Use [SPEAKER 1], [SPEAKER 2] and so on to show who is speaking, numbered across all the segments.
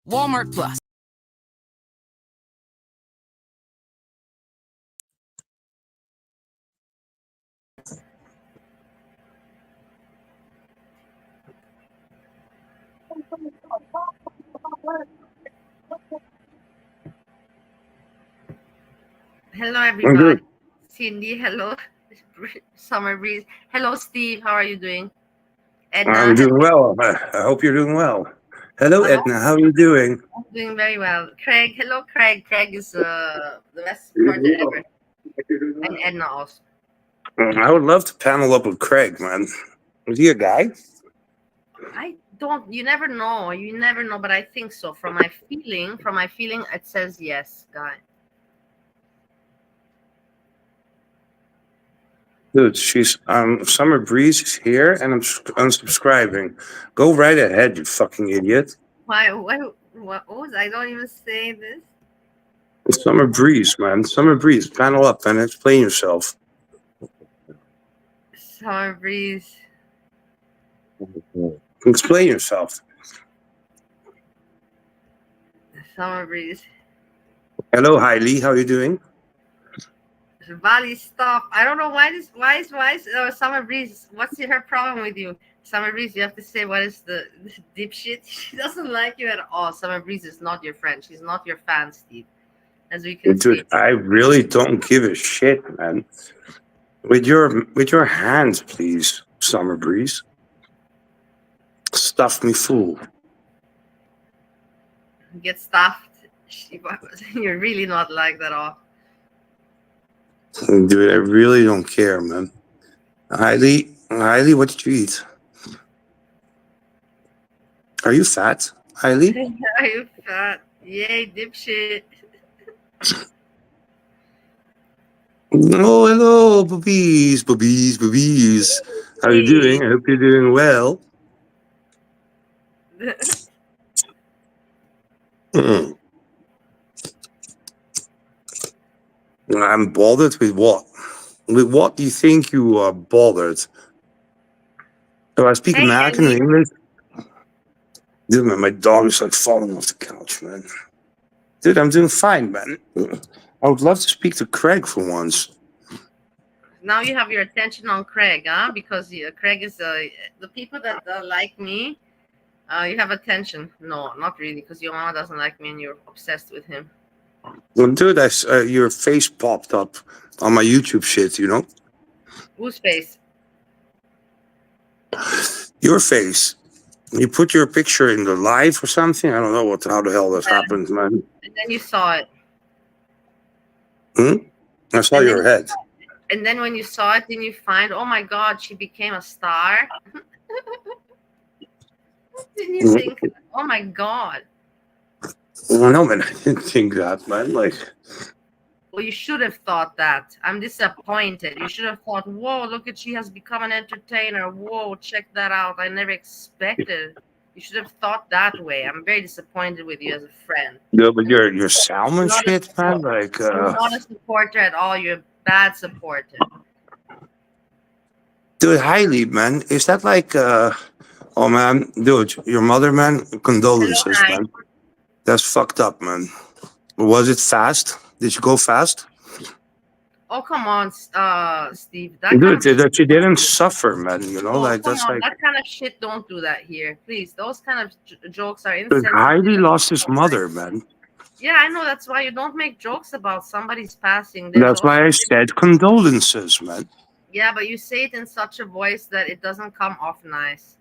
[SPEAKER 1] Walmart Plus.
[SPEAKER 2] Hello, everybody. Cindy, hello. Summer Breeze. Hello, Steve. How are you doing?
[SPEAKER 3] Edna, I'm doing well. I hope you're doing well. Hello, Edna. How are you doing?
[SPEAKER 2] I'm doing very well. Craig. Hello, Craig. Craig is the best supporter ever. And Edna also.
[SPEAKER 3] I would love to panel up with Craig, man. Is he a guy?
[SPEAKER 2] I don't. You never know. You never know, but I think so. From my feeling, it says yes, guy.
[SPEAKER 3] Dude, she's Summer Breeze is here, and I'm unsubscribing. Go right ahead, you fucking idiot.
[SPEAKER 2] Why? What was I? Don't even say this.
[SPEAKER 3] Summer Breeze, man. Summer Breeze, panel up and explain yourself.
[SPEAKER 2] Summer Breeze.
[SPEAKER 3] Explain yourself.
[SPEAKER 2] Summer Breeze.
[SPEAKER 3] Hello, Hailey. How are you doing?
[SPEAKER 2] Valley, stop. I don't know why is Summer Breeze. What's her problem with you? Summer Breeze, you have to say what is the dipshit. She doesn't like you at all. Summer Breeze is not your friend. She's not your fan, Steve. As we can see.
[SPEAKER 3] Dude, I really don't give a shit, man. With your hands, please, Summer Breeze. Stuff me full.
[SPEAKER 2] Get stuffed. You're really not like that at all.
[SPEAKER 3] Dude, I really don't care, man. Hailey, what did you eat? Are you fat, Hailey?
[SPEAKER 2] Are you fat? Yay, dipshit.
[SPEAKER 3] Oh, hello, boobies. How are you doing? I hope you're doing well. I'm bothered with what? With what do you think you are bothered? Do I speak American or English? Dude, man, my dog is like falling off the couch, man. Dude, I'm doing fine, man. I would love to speak to Craig for once.
[SPEAKER 2] Now you have your attention on Craig, huh? Because Craig is the people that like me. You have attention. No, not really, because your mama doesn't like me and you're obsessed with him.
[SPEAKER 3] Well, dude, your face popped up on my YouTube shit, you know?
[SPEAKER 2] Whose face?
[SPEAKER 3] Your face. You put your picture in the live or something? I don't know how the hell that happened, man.
[SPEAKER 2] And then you saw it.
[SPEAKER 3] I saw your head.
[SPEAKER 2] And then when you saw it, then you find, oh my God, she became a star. What did you think? Oh my God.
[SPEAKER 3] No, man, I didn't think that, man. Like,
[SPEAKER 2] Well, you should have thought that. I'm disappointed. You should have thought, whoa, look at she has become an entertainer. Whoa, check that out. I never expected. You should have thought that way. I'm very disappointed with you as a friend.
[SPEAKER 3] no, but
[SPEAKER 2] And
[SPEAKER 3] your salmon
[SPEAKER 2] not a
[SPEAKER 3] shit, man.
[SPEAKER 2] support.
[SPEAKER 3] Like,
[SPEAKER 2] You're not a supporter at all. You're a bad supporter.
[SPEAKER 3] dude, highly, man. Is that like, oh man, dude, your mother, man.
[SPEAKER 2] Hello,
[SPEAKER 3] Condolences,
[SPEAKER 2] hi.
[SPEAKER 3] man. That's fucked up, man. Was it fast? Did you go fast?
[SPEAKER 2] Oh, come on, Steve. That kind
[SPEAKER 3] Dude,
[SPEAKER 2] of shit.
[SPEAKER 3] that you didn't suffer, man. You know,
[SPEAKER 2] Oh,
[SPEAKER 3] like
[SPEAKER 2] come
[SPEAKER 3] that's
[SPEAKER 2] on.
[SPEAKER 3] like,
[SPEAKER 2] That kind of shit, don't do that here. Please. Those kind of jokes are
[SPEAKER 3] dude,
[SPEAKER 2] insensitive.
[SPEAKER 3] Heidi lost his mother, man.
[SPEAKER 2] Yeah, I know. That's why you don't make jokes about somebody's passing. There's
[SPEAKER 3] That's
[SPEAKER 2] also,
[SPEAKER 3] why I said condolences, man.
[SPEAKER 2] yeah, but you say it in such a voice that it doesn't come off nice.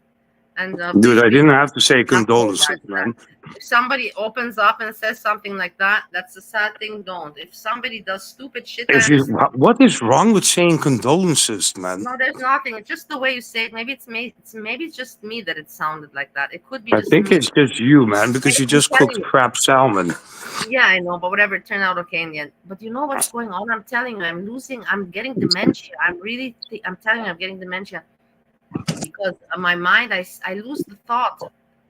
[SPEAKER 2] And
[SPEAKER 3] Dude, I
[SPEAKER 2] please
[SPEAKER 3] didn't have to say
[SPEAKER 2] not
[SPEAKER 3] condolences,
[SPEAKER 2] apologize for
[SPEAKER 3] man.
[SPEAKER 2] that. If somebody opens up and says something like that, that's a sad thing. Don't. If somebody does stupid shit, I
[SPEAKER 3] If you,
[SPEAKER 2] understand.
[SPEAKER 3] what is wrong with saying condolences, man?
[SPEAKER 2] No, there's nothing. It's just the way you say it. Maybe it's me. Maybe it's just me that it sounded like that. It could be
[SPEAKER 3] I
[SPEAKER 2] just
[SPEAKER 3] think
[SPEAKER 2] me.
[SPEAKER 3] it's just you, man, because you
[SPEAKER 2] I'm
[SPEAKER 3] just
[SPEAKER 2] telling
[SPEAKER 3] cooked
[SPEAKER 2] you.
[SPEAKER 3] crap salmon.
[SPEAKER 2] Yeah, I know, but whatever, it turned out okay in the end. But you know what's going on? I'm telling you, I'm getting dementia. I'm telling you, I'm getting dementia because my mind, I lose the thought.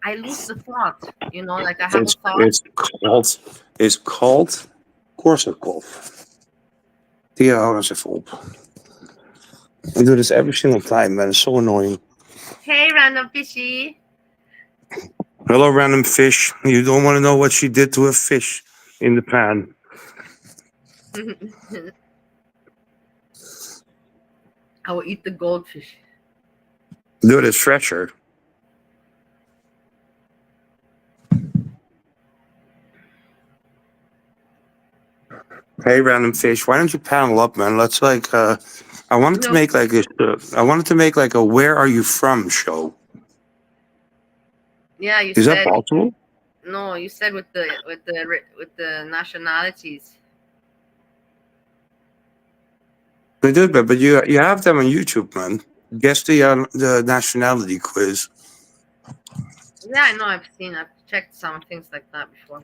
[SPEAKER 2] I lose the thought. You know, like I have a
[SPEAKER 3] It's
[SPEAKER 2] thought.
[SPEAKER 3] it's called it's called Korsakoff. Ja, hou eens even op. I do this every single time, man. It's so annoying.
[SPEAKER 2] Hey, random fishy.
[SPEAKER 3] Hello, random fish. You don't want to know what she did to a fish in the pan.
[SPEAKER 2] I will eat the goldfish.
[SPEAKER 3] Dude, it's fresher. Hey, random fish. Why don't you panel up, man? Let's like. I wanted to
[SPEAKER 2] No.
[SPEAKER 3] make like this. I wanted to make like a "Where Are You From" show.
[SPEAKER 2] Yeah, you
[SPEAKER 3] Is that
[SPEAKER 2] said
[SPEAKER 3] possible?
[SPEAKER 2] no. You said with the nationalities.
[SPEAKER 3] They did, but you have them on YouTube, man. Guess the nationality quiz.
[SPEAKER 2] Yeah, I know. I've checked some things like that before.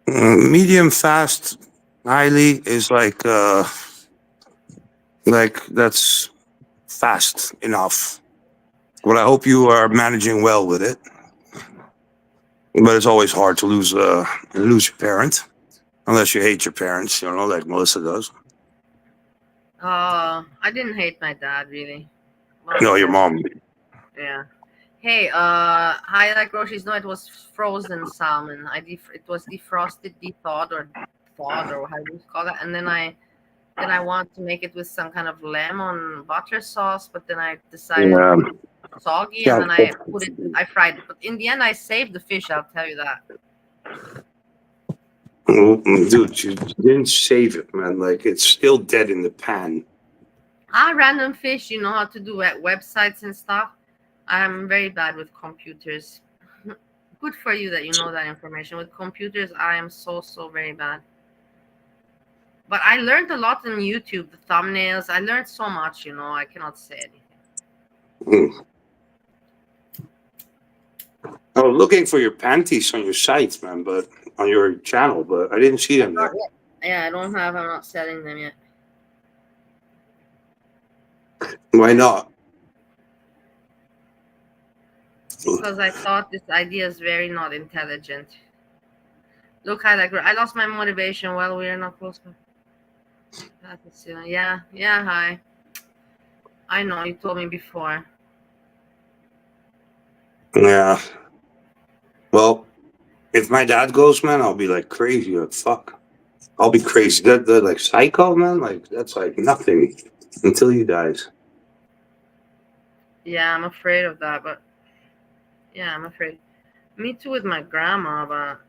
[SPEAKER 3] Medium, fast, highly is like that's fast enough. Well, I hope you are managing well with it. But it's always hard to lose your parent, unless you hate your parents, you know, like Melissa does.
[SPEAKER 2] I didn't hate my dad really. Well,
[SPEAKER 3] No, your mom.
[SPEAKER 2] yeah. Hey, hi, like groceries. No, it was frozen salmon. It was defrosted, thawed, or how do you call that? And then I want to make it with some kind of lemon butter sauce, but then I decided
[SPEAKER 3] Yeah.
[SPEAKER 2] it was soggy,
[SPEAKER 3] Yeah.
[SPEAKER 2] and then I fried it. But in the end, I saved the fish. I'll tell you that.
[SPEAKER 3] Dude, you didn't save it, man. Like it's still dead in the pan.
[SPEAKER 2] Random fish. You know how to do websites and stuff. I'm very bad with computers. Good for you that you know that information. With computers, I am so very bad. But I learned a lot on YouTube, the thumbnails. I learned so much, you know, I cannot say anything.
[SPEAKER 3] I was looking for your panties on your site, man, but on your channel, but I didn't see them there.
[SPEAKER 2] Yeah, I'm not selling them yet.
[SPEAKER 3] Why not?
[SPEAKER 2] Because I thought this idea is very not intelligent. Look, I lost my motivation while we are not close. Yeah, hi. I know, you told me before.
[SPEAKER 3] Yeah. Well, if my dad goes, man, I'll be like crazy. Like, fuck. I'll be crazy. That like psycho, man. Like that's like nothing until he dies.
[SPEAKER 2] Yeah, I'm afraid of that, but yeah, I'm afraid. Me too with my grandma, but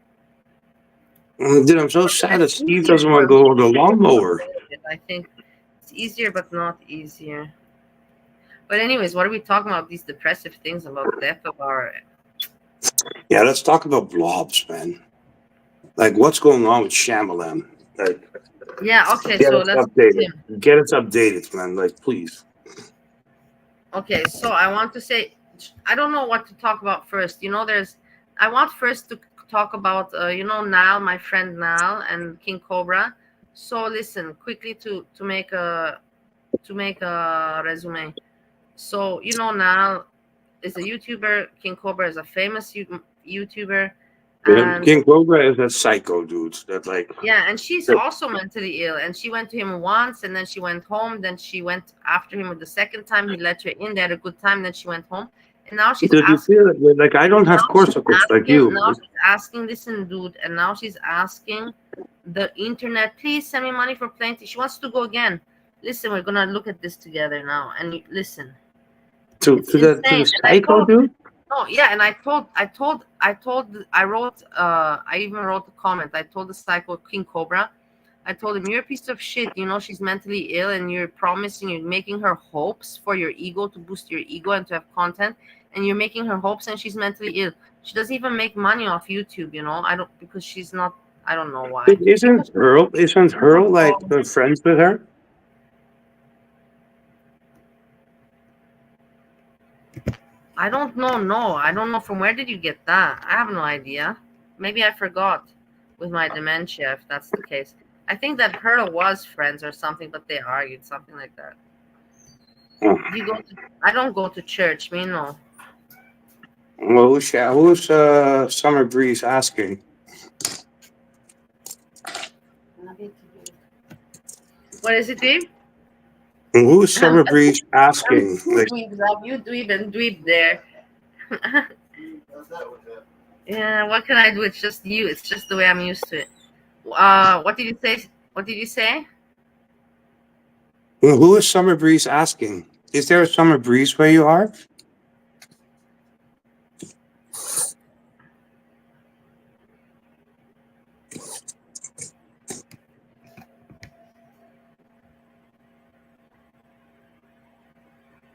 [SPEAKER 3] Dude, I'm so sad that Steve doesn't want to go with the lawnmower.
[SPEAKER 2] I think it's easier, but not easier. But anyways, what are we talking about? These depressive things about death of our.
[SPEAKER 3] Yeah, let's talk about blobs, man. Like, what's going on with Shyamalan? Like,
[SPEAKER 2] yeah, okay,
[SPEAKER 3] get
[SPEAKER 2] so
[SPEAKER 3] us
[SPEAKER 2] let's
[SPEAKER 3] updated. Get us updated, man. Like, please.
[SPEAKER 2] Okay, so I want to say I don't know what to talk about first. You know, I want first to talk about, you know, Nal, my friend Nal, and King Cobra. So listen quickly to make a resume. So you know, Nal is a YouTuber. King Cobra is a famous YouTuber, and
[SPEAKER 3] King Cobra is a psycho dude. That like.
[SPEAKER 2] yeah, and she's also mentally ill. And she went to him once, and then she went home. Then she went after him the second time. He let her in. They had a good time. Then she went home, and now she's
[SPEAKER 3] Dude, you
[SPEAKER 2] asking.
[SPEAKER 3] feel like I don't have
[SPEAKER 2] Now she's
[SPEAKER 3] corticals like
[SPEAKER 2] asking.
[SPEAKER 3] you.
[SPEAKER 2] Now she's asking. Listen, dude, and now she's asking the internet, please send me money for plenty. She wants to go again. Listen, we're gonna look at this together now, and listen. It's
[SPEAKER 3] To
[SPEAKER 2] insane.
[SPEAKER 3] the
[SPEAKER 2] And I
[SPEAKER 3] psycho
[SPEAKER 2] told,
[SPEAKER 3] dude.
[SPEAKER 2] no, yeah, and I wrote, I even wrote a comment. I told the psycho King Cobra, I told him, you're a piece of shit. You know, she's mentally ill, and you're making her hopes for your ego, to boost your ego and to have content. And you're making her hopes, and she's mentally ill. She doesn't even make money off YouTube, you know. Because she's not, I don't know why.
[SPEAKER 3] Isn't Earl like friends with her?
[SPEAKER 2] I don't know. No, I don't know. From where did you get that? I have no idea. Maybe I forgot with my dementia, if that's the case. I think that Pearl was friends or something, but they argued, something like that.
[SPEAKER 3] Oh.
[SPEAKER 2] You go to, I don't go to church, me no.
[SPEAKER 3] Well, who's Summer Breeze asking?
[SPEAKER 2] What is it, Dweeb?
[SPEAKER 3] Who's Summer Breeze asking? Like,
[SPEAKER 2] You Dweeb and Dweeb there. Yeah, what can I do? It's just you. It's just the way I'm used to it. What did you say? What did you say?
[SPEAKER 3] who is Summer Breeze asking? Is there a Summer Breeze where you are?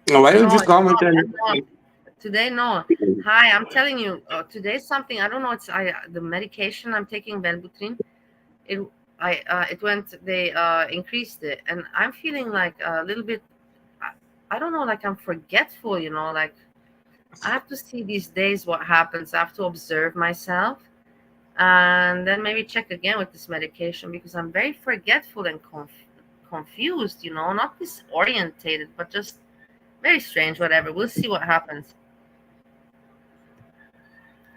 [SPEAKER 3] No, why don't you comment then?
[SPEAKER 2] Today, no. Hi, I'm telling you, today's something. I don't know. It's the medication I'm taking, Velbutrin. It went. They increased it, and I'm feeling like a little bit. I don't know. Like I'm forgetful. You know, like I have to see these days what happens. I have to observe myself, and then maybe check again with this medication, because I'm very forgetful and confused. You know, not disorientated, but just very strange. Whatever. We'll see what happens.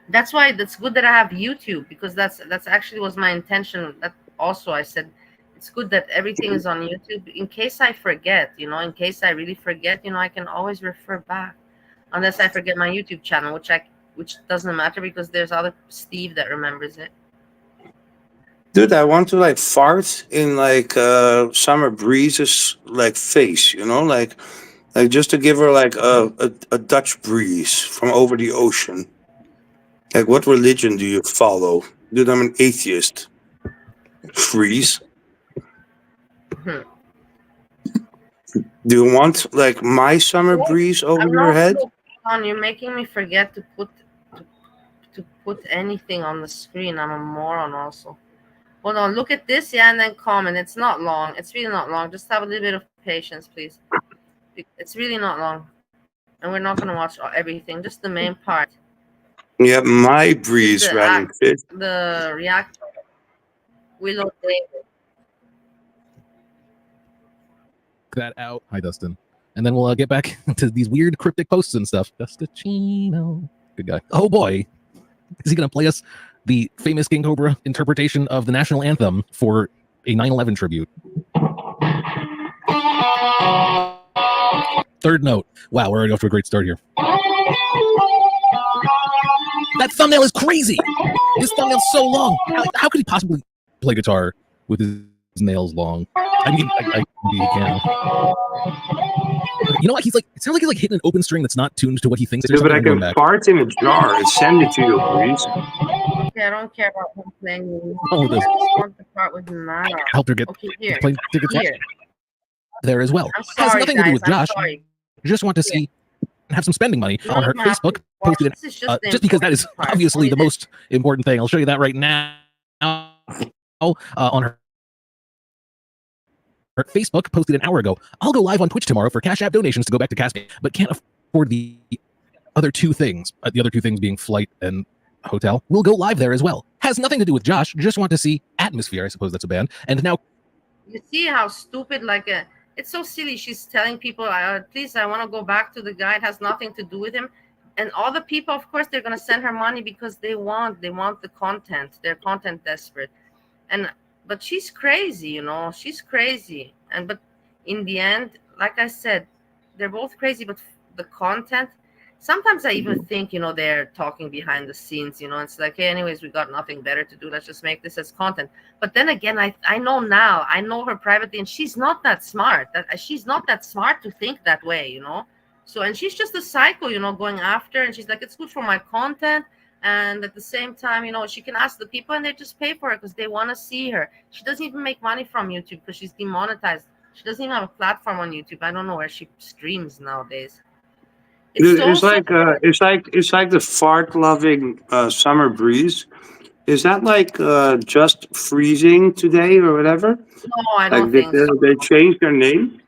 [SPEAKER 2] That's why that's good that I have YouTube, because that's actually was my intention. That also I said it's good that everything is on YouTube in case I forget, you know, in case I really forget, you know, I can always refer back. Unless I forget my YouTube channel, which doesn't matter, because there's other Steve that remembers it.
[SPEAKER 3] Dude, I want to like fart in like Summer Breeze's like face, you know, like just to give her like a Dutch breeze from over the ocean. Like, what religion do you follow? Dude, I'm an atheist. Freeze.
[SPEAKER 2] Hmm.
[SPEAKER 3] Do you want like my Summer Breeze over your head?
[SPEAKER 2] You're making me forget to put anything on the screen. I'm a moron also. Hold on, look at this, yeah, and then comment. It's not long. It's really not long. Just have a little bit of patience, please. It's really not long. And we're not going to watch everything, just the main part.
[SPEAKER 3] Yeah, my breeze running fit.
[SPEAKER 2] The react Willow David.
[SPEAKER 1] That out. Hi, Dustin. And then we'll get back to these weird cryptic posts and stuff. Dustachino. Good guy. Oh boy. Is he going to play us the famous King Cobra interpretation of the national anthem for a 9/11 tribute? Third note. Wow, we're already off to a great start here. That thumbnail is crazy. This thumbnail's so long. How could he possibly play guitar with his nails long? I mean, I he can. You know what? He's like, it sounds like he's like hitting an open string that's not tuned to what he thinks.
[SPEAKER 3] Yeah, but I can fart in a jar and send it to you, please.
[SPEAKER 2] Okay, I don't care about him playing.
[SPEAKER 1] Oh, this.
[SPEAKER 2] I just want the part with Nana.
[SPEAKER 1] Helped her get playing guitar there as well.
[SPEAKER 2] Sorry,
[SPEAKER 1] has nothing
[SPEAKER 2] guys,
[SPEAKER 1] to do with Josh. Just want to see have some spending money on her Facebook. Posted it just because that is obviously the most important thing. I'll show you that right now. On her Facebook, posted an hour ago. I'll go live on Twitch tomorrow for Cash App donations to go back to Casper, but can't afford the other two things. The other two things being flight and hotel will go live there as well. Has nothing to do with Josh. Just want to see Atmosphere. I suppose that's a band. And now
[SPEAKER 2] you see how stupid, like, it's so silly. She's telling people, please, I want to go back to the guy. It has nothing to do with him. And all the people, of course, they're going to send her money because they want the content. They're content desperate. But she's crazy, you know, she's crazy. But in the end, like I said, they're both crazy, but the content, sometimes I even think, you know, they're talking behind the scenes, you know, it's like, hey, anyways, we got nothing better to do. Let's just make this as content. But then again, I know now, I know her privately, and she's not that smart. She's not that smart to think that way, you know. So, and she's just a psycho, you know, going after, and she's like, it's good for my content. And at the same time, you know, she can ask the people and they just pay for her because they want to see her. She doesn't even make money from YouTube because she's demonetized. She doesn't even have a platform on YouTube. I don't know where she streams nowadays.
[SPEAKER 3] It's like the fart-loving summer breeze. Is that like just freezing today or whatever?
[SPEAKER 2] No, I don't think
[SPEAKER 3] so. They changed their name?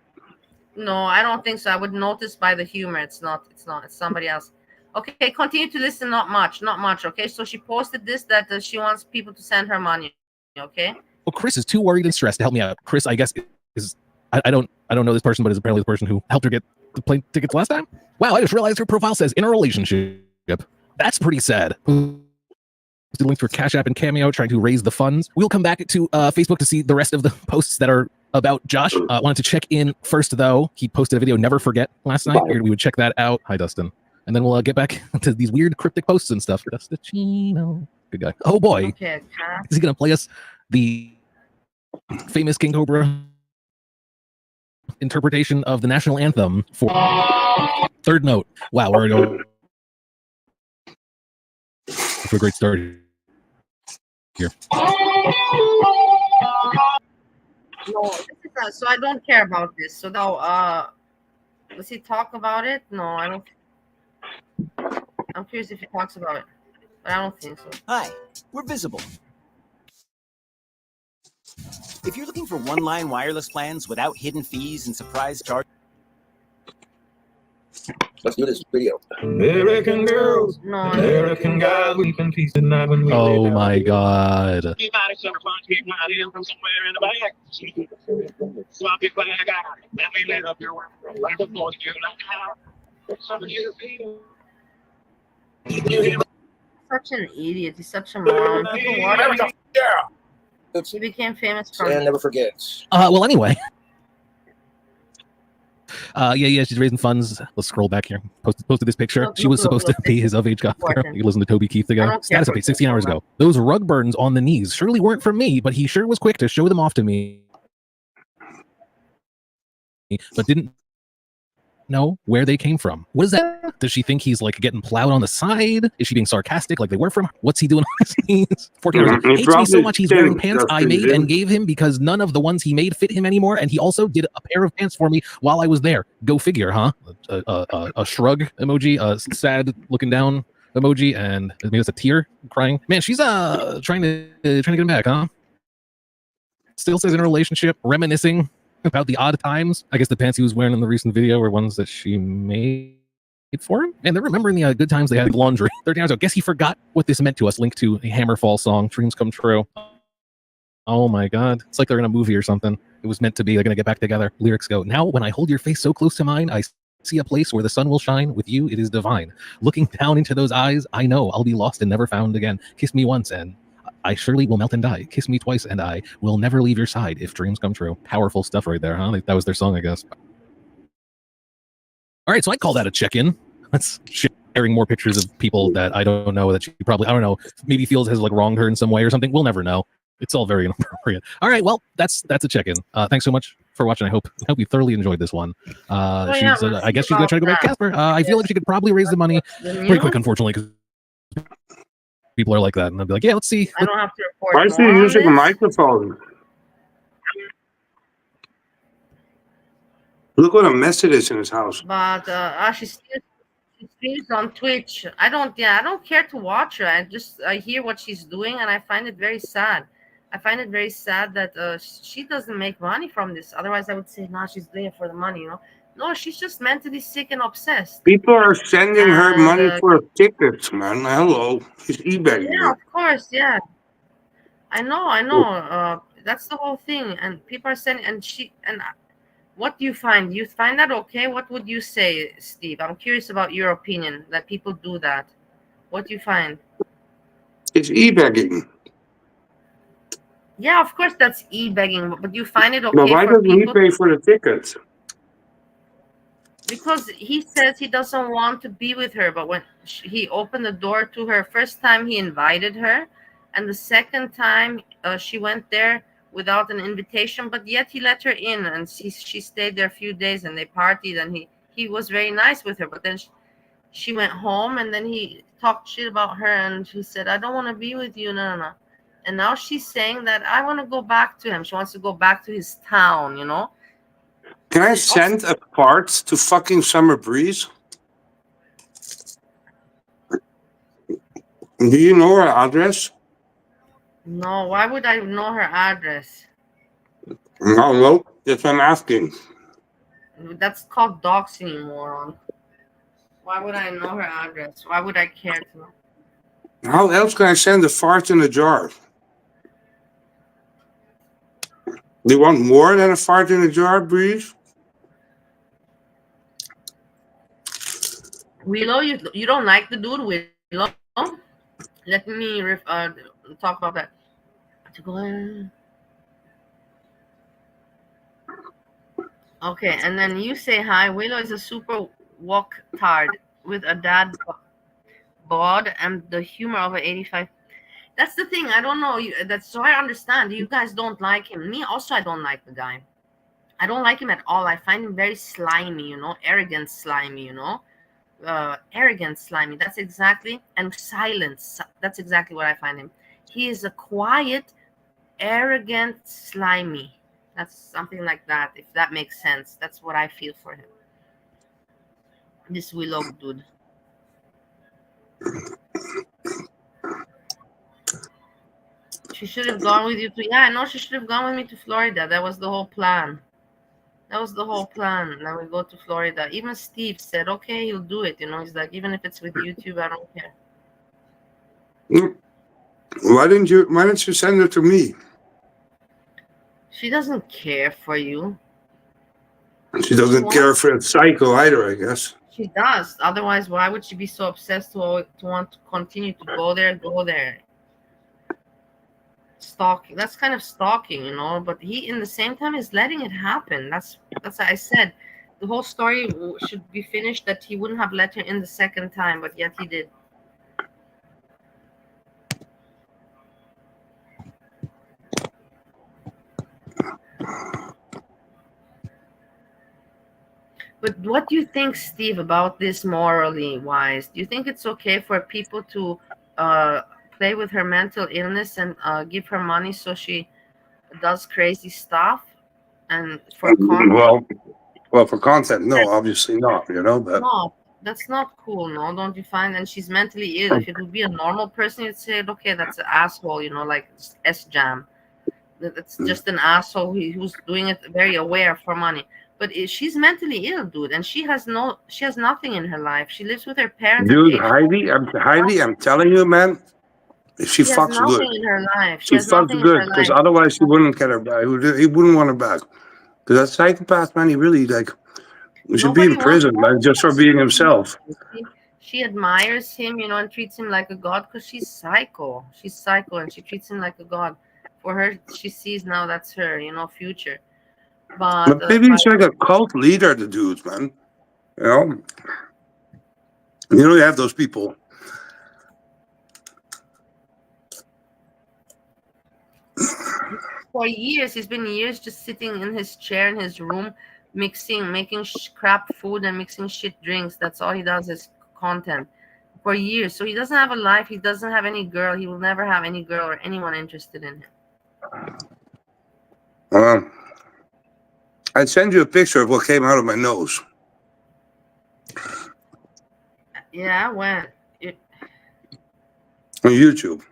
[SPEAKER 2] No, I don't think so. I would notice by the humor. It's not. It's somebody else. Okay, continue to listen. Not much. Okay, so she posted this that she wants people to send her money. Okay.
[SPEAKER 1] Well, Chris is too worried and stressed to help me out. Chris, I guess, is I don't know this person, but is apparently the person who helped her get the plane tickets last time. Wow, I just realized her profile says in a relationship. That's pretty sad. The links for Cash App and Cameo trying to raise the funds. We'll come back to Facebook to see the rest of the posts that are about Josh. Wanted to check in first, though. He posted a video, Never Forget, last night. Figured we would check that out. Hi, Dustin. And then we'll get back to these weird cryptic posts and stuff. Dustin, good guy. Oh, boy.
[SPEAKER 2] Okay.
[SPEAKER 1] Is he going to play us the famous King Cobra interpretation of the national anthem for third note? Wow, we're going for a great start here.
[SPEAKER 2] No, this is so I don't care about this. So now, does he talk about it? No, I don't. I'm curious if he talks about it, but I don't think so.
[SPEAKER 4] Hi, we're Visible. If you're looking for one-line wireless plans without hidden fees and surprise charges,
[SPEAKER 5] let's do this video.
[SPEAKER 6] American girls,
[SPEAKER 2] No,
[SPEAKER 6] American guys, we can peace the night when we
[SPEAKER 1] Oh my God.
[SPEAKER 2] such an idiot. He's such a moron. People watch him.
[SPEAKER 5] Yeah.
[SPEAKER 2] He became famous from.
[SPEAKER 5] And never forgets.
[SPEAKER 1] Well, anyway. Yeah, she's raising funds. Let's scroll back here. Posted this picture.
[SPEAKER 2] Look,
[SPEAKER 1] She was
[SPEAKER 2] look,
[SPEAKER 1] supposed
[SPEAKER 2] look,
[SPEAKER 1] to be his of-age goth girl. You can listen to Toby Keith ago. Status update 16 hours ago. Those rug burns on the knees surely weren't from me, but he sure was quick to show them off to me. But didn't know where they came from. What is that? Does she think he's like getting plowed on the side? Is she being sarcastic like they were from? What's he doing on his knees? 14 hours. Hates me so much he's wearing pants I made and gave him because none of the ones he made fit him anymore, and he also did a pair of pants for me while I was there. Go figure, huh? A shrug emoji, a sad looking down emoji, and maybe it's a tear crying. Man, she's trying to get him back, huh? Still says in a relationship, reminiscing about the odd times. I guess the pants he was wearing in the recent video were ones that she made for him. And they're remembering the good times they had with laundry 13 hours ago. Guess he forgot what this meant to us. Link to a Hammerfall song, Dreams Come True. Oh my God. It's like they're in a movie or something. It was meant to be. They're going to get back together. Lyrics go, now when I hold your face so close to mine, I see a place where the sun will shine. With you, it is divine. Looking down into those eyes, I know I'll be lost and never found again. Kiss me once and I surely will melt and die. Kiss me twice and I will never leave your side if dreams come true. Powerful stuff right there, huh? That was their song, I guess. All right, so I call that a check-in. That's sharing more pictures of people that I don't know, that she probably, I don't know, maybe feels has like wronged her in some way or something. We'll never know. It's all very inappropriate. All right, well, that's a check-in. Thanks so much for watching. I hope you thoroughly enjoyed this one. I guess she's gonna try to go back to Casper. I feel like she could probably raise the money pretty quick, unfortunately, because people are like that, and they'll be like, yeah, let's see.
[SPEAKER 2] I don't have to report.
[SPEAKER 3] Why is he using a microphone? Look what a mess it is in his house.
[SPEAKER 2] But she streams on Twitch. I don't care to watch her. I hear what she's doing, and I find it very sad. I find it very sad that she doesn't make money from this. Otherwise, I would say, no, she's doing it for the money, you know. No, she's just mentally sick and obsessed.
[SPEAKER 3] People are sending her
[SPEAKER 2] And
[SPEAKER 3] money for tickets, man. Hello. She's eBaying
[SPEAKER 2] yeah,
[SPEAKER 3] it.
[SPEAKER 2] of course, yeah. I know, I know. That's the whole thing. And people are sending, and what do you find? You find that okay? What would you say, Steve? I'm curious about your opinion that people do that. What do you find?
[SPEAKER 3] It's eBaying.
[SPEAKER 2] Yeah, of course that's e-begging, but you find it
[SPEAKER 3] But
[SPEAKER 2] okay
[SPEAKER 3] why
[SPEAKER 2] for
[SPEAKER 3] doesn't he
[SPEAKER 2] people
[SPEAKER 3] pay for the tickets?
[SPEAKER 2] because he says he doesn't want to be with her, but when he opened the door to her, first time he invited her, and the second time she went there without an invitation, but yet he let her in, and she stayed there a few days, and they partied, and he was very nice with her, but then she went home, and then he talked shit about her, and she said, I don't want to be with you, no. And now she's saying that I want to go back to him. She wants to go back to his town, you know.
[SPEAKER 3] Can I send a part to fucking Summer Breeze? Do you know her address?
[SPEAKER 2] No, why would I know her address?
[SPEAKER 3] No, that's what I'm asking.
[SPEAKER 2] That's called doxing, you moron. Why would I know her address? Why would I care to know?
[SPEAKER 3] How else can I send a fart in a jar? Do you want more than a fart in a jar, Breeze?
[SPEAKER 2] Willow, you don't like the dude, Willow? Let me talk about that. Okay, and then you say hi. Willow is a super walk-tard with a dad bod and the humor of an 85. That's the thing. I don't know. That's so I understand. You guys don't like him. Me also, I don't like the guy. I don't like him at all. I find him very slimy, you know, arrogant slimy, you know. Arrogant slimy. That's exactly, and silence. That's exactly what I find him. He is a quiet, arrogant, slimy. That's something like that, if that makes sense. That's what I feel for him. This Willow dude. She should have gone with you to. Yeah, I know she should have gone with me to Florida. That was the whole plan. That was the whole plan. Now we go to Florida. Even Steve said, okay, he'll do it. You know, he's like, even if it's with YouTube, I don't care.
[SPEAKER 3] Why didn't you send it to me?
[SPEAKER 2] She doesn't care for you.
[SPEAKER 3] She doesn't care for a psycho either, I guess.
[SPEAKER 2] She does. Otherwise, why would she be so obsessed to want to continue to go there? Stalking. That's kind of stalking, you know. But he, in the same time, is letting it happen. That's what I said. The whole story should be finished that he wouldn't have let her in the second time, but yet he did. But what do you think, Steve, about this morally wise? Do you think it's okay for people to play with her mental illness and give her money so she does crazy stuff and for content?
[SPEAKER 3] Well, for content, no, obviously not, you know, but
[SPEAKER 2] No, that's not cool, no, don't you find? And she's mentally ill. If it would be a normal person, you'd say, okay, that's an asshole, you know, like Sjam. That's just an asshole who's doing it very aware for money. But she's mentally ill, dude, and she has nothing in her life. She lives with her parents at
[SPEAKER 3] dude,
[SPEAKER 2] age.
[SPEAKER 3] Heidi, I'm telling you, man, she
[SPEAKER 2] She has
[SPEAKER 3] fucks good.
[SPEAKER 2] nothing in her life. She
[SPEAKER 3] She
[SPEAKER 2] has
[SPEAKER 3] fucks
[SPEAKER 2] nothing in
[SPEAKER 3] good,
[SPEAKER 2] her
[SPEAKER 3] because
[SPEAKER 2] life.
[SPEAKER 3] otherwise he wouldn't get her back. He wouldn't want her back. Because that psychopath, man, he really, like, he should be in
[SPEAKER 2] Nobody wants
[SPEAKER 3] prison, man, just for being himself.
[SPEAKER 2] She admires him, you know, and treats him like a god because she's psycho. She's psycho, and she treats him like a god. For her, she sees now that's her, you know, future. But
[SPEAKER 3] But maybe he's like a cult leader, the dude, man. You know, you have those people.
[SPEAKER 2] for years, he's been years just sitting in his chair in his room, making crap food and mixing shit drinks. That's all he does is content for years. So he doesn't have a life. He doesn't have any girl. He will never have any girl or anyone interested in him.
[SPEAKER 3] I'd send you a picture of what came out of my nose.
[SPEAKER 2] Yeah, when?
[SPEAKER 3] On YouTube.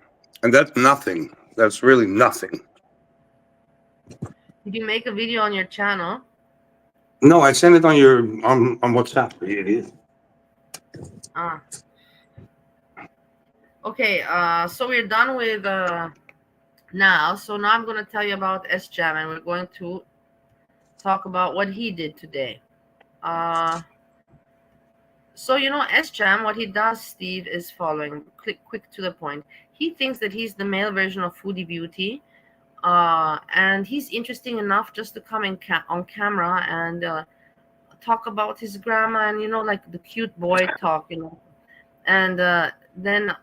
[SPEAKER 3] And that's nothing. That's really nothing.
[SPEAKER 2] Did you make a video on your channel?
[SPEAKER 3] No, I sent it on your on WhatsApp. You idiot.
[SPEAKER 2] Ah. Okay, so we're done with now. So now I'm going to tell you about Sjam, and we're going to talk about what he did today. So you know, Sjam, what he does, Steve, is following. Quick to the point. He thinks that he's the male version of Foodie Beauty, and he's interesting enough just to come in on camera and talk about his grandma, and you know, like the cute boy talk, you know, and then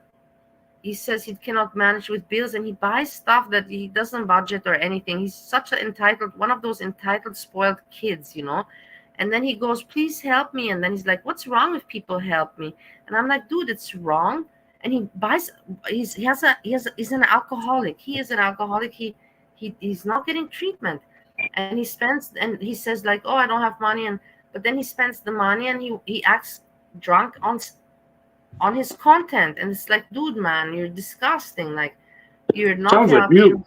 [SPEAKER 2] he says he cannot manage with bills, and he buys stuff that he doesn't budget or anything. He's such an entitled, one of those entitled, spoiled kids, you know. And then he goes, please help me. And then he's like, what's wrong if people help me? And I'm like, dude, it's wrong. And he buys, he's an alcoholic. He is an alcoholic. He's not getting treatment. And he spends, and he says like, oh, I don't have money. But then he spends the money, and he acts drunk on his content, and it's like, dude, man, you're disgusting. Like, you're not
[SPEAKER 3] Sounds like
[SPEAKER 2] helping.
[SPEAKER 3] you.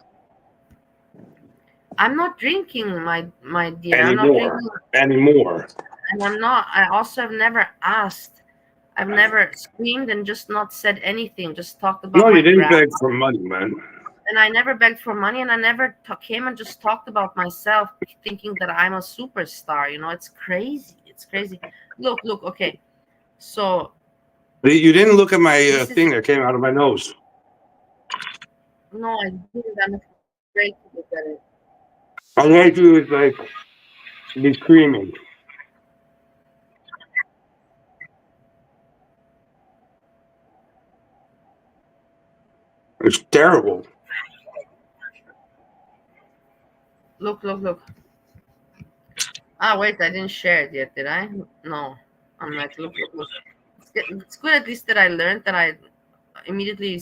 [SPEAKER 2] I'm not drinking, my dear. I'm not drinking
[SPEAKER 3] Anymore.
[SPEAKER 2] and I'm not. I also have never asked. I've never screamed and just not said anything. Just talked about.
[SPEAKER 3] No,
[SPEAKER 2] my
[SPEAKER 3] you didn't
[SPEAKER 2] grandma.
[SPEAKER 3] beg for money, man.
[SPEAKER 2] And I never begged for money, and I never came and just talked about myself, thinking that I'm a superstar. You know, it's crazy. It's crazy. Look. Okay, so.
[SPEAKER 3] You didn't look at my
[SPEAKER 2] This is-
[SPEAKER 3] thing that came out of my nose.
[SPEAKER 2] No, I didn't. I'm afraid to look at it.
[SPEAKER 3] I hate you is like be screaming. It's terrible.
[SPEAKER 2] Look. Ah, wait, I didn't share it yet, did I? No. I'm like, look. It's good at least that I learned that I immediately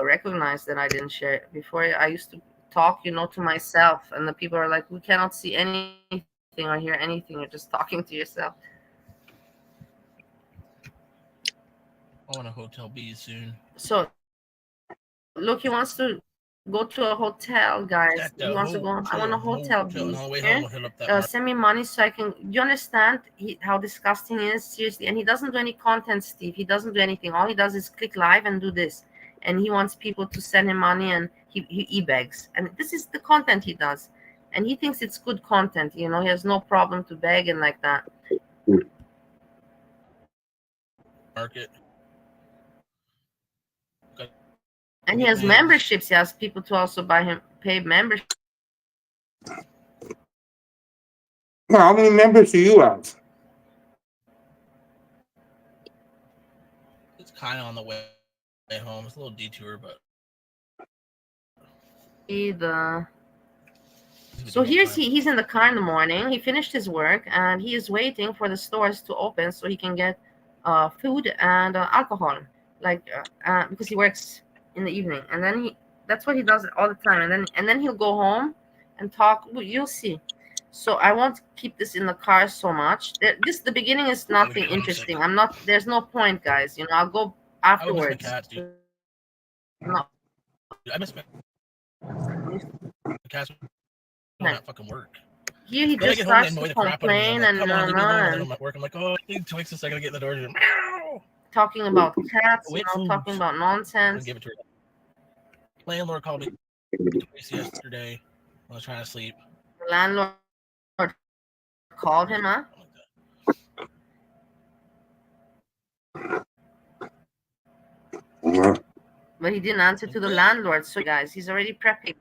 [SPEAKER 2] recognized that I didn't share it. Before, I used to talk, you know, to myself, and the people are like, we cannot see anything or hear anything. You're just talking to yourself.
[SPEAKER 7] I want a hotel B soon.
[SPEAKER 2] So, look, he wants to go to a hotel, guys. He wants to go. I want a hotel B.
[SPEAKER 7] On the way home, we'll hit up that
[SPEAKER 2] Send me money so I can. You understand how disgusting he is? Seriously. And he doesn't do any content, Steve. He doesn't do anything. All he does is click live and do this. And he wants people to send him money, and he begs. And this is the content he does. And he thinks it's good content. You know, he has no problem to beg and like that.
[SPEAKER 7] market.
[SPEAKER 2] And he has memberships. He has people to also pay membership.
[SPEAKER 3] Well, how many members do you have?
[SPEAKER 7] It's kind of on the way home. It's a little detour, but
[SPEAKER 2] So he's in the car in the morning. He finished his work, and he is waiting for the stores to open so he can get food and alcohol, like because he works in the evening. And then that's what he does all the time. And then he'll go home and talk. You'll see. So I won't keep this in the car so much. The beginning is nothing interesting. There's no point, guys. You know, I'll go afterwards.
[SPEAKER 7] I miss my cats, dude.
[SPEAKER 2] No.
[SPEAKER 7] I miss my cats. Not fucking work.
[SPEAKER 2] Here he just starts to complain and
[SPEAKER 7] I'm at work. I'm like, oh, I need 2 weeks a second to get in the door. Meow.
[SPEAKER 2] Talking about cats, you know, talking about nonsense.
[SPEAKER 7] Give it to her. Landlord called me twice yesterday when I was trying to sleep.
[SPEAKER 2] The landlord called him, huh? But he didn't answer to the landlord. So, guys, he's already prepping.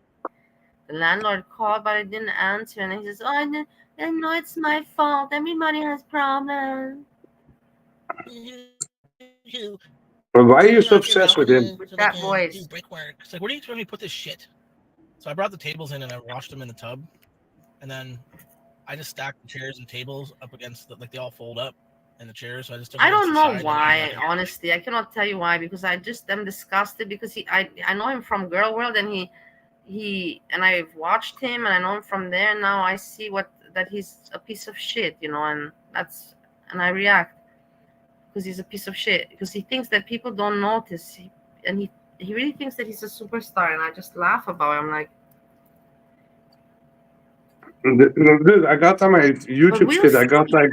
[SPEAKER 2] The landlord called, but I didn't answer. And he says, oh, I know it's my fault. Everybody has problems.
[SPEAKER 3] But why are you so obsessed with him?
[SPEAKER 2] With that voice.
[SPEAKER 7] Brickwork. It's like, where do you expect me to put this shit? So I brought the tables in and I washed them in the tub. And then I just stacked the chairs and tables up against they all fold up in the chairs. So I just took
[SPEAKER 2] I don't know why, honestly. I cannot tell you why, because I just am disgusted because I know him from Girl World, and he and I've watched him and I know him from there. Now I see that he's a piece of shit, you know, and I react because he's a piece of shit, because he thinks that people don't notice, he really thinks that he's a superstar, and I just laugh about it. I'm like,
[SPEAKER 3] Dude, I got on my YouTube
[SPEAKER 2] Will
[SPEAKER 3] shit. I got like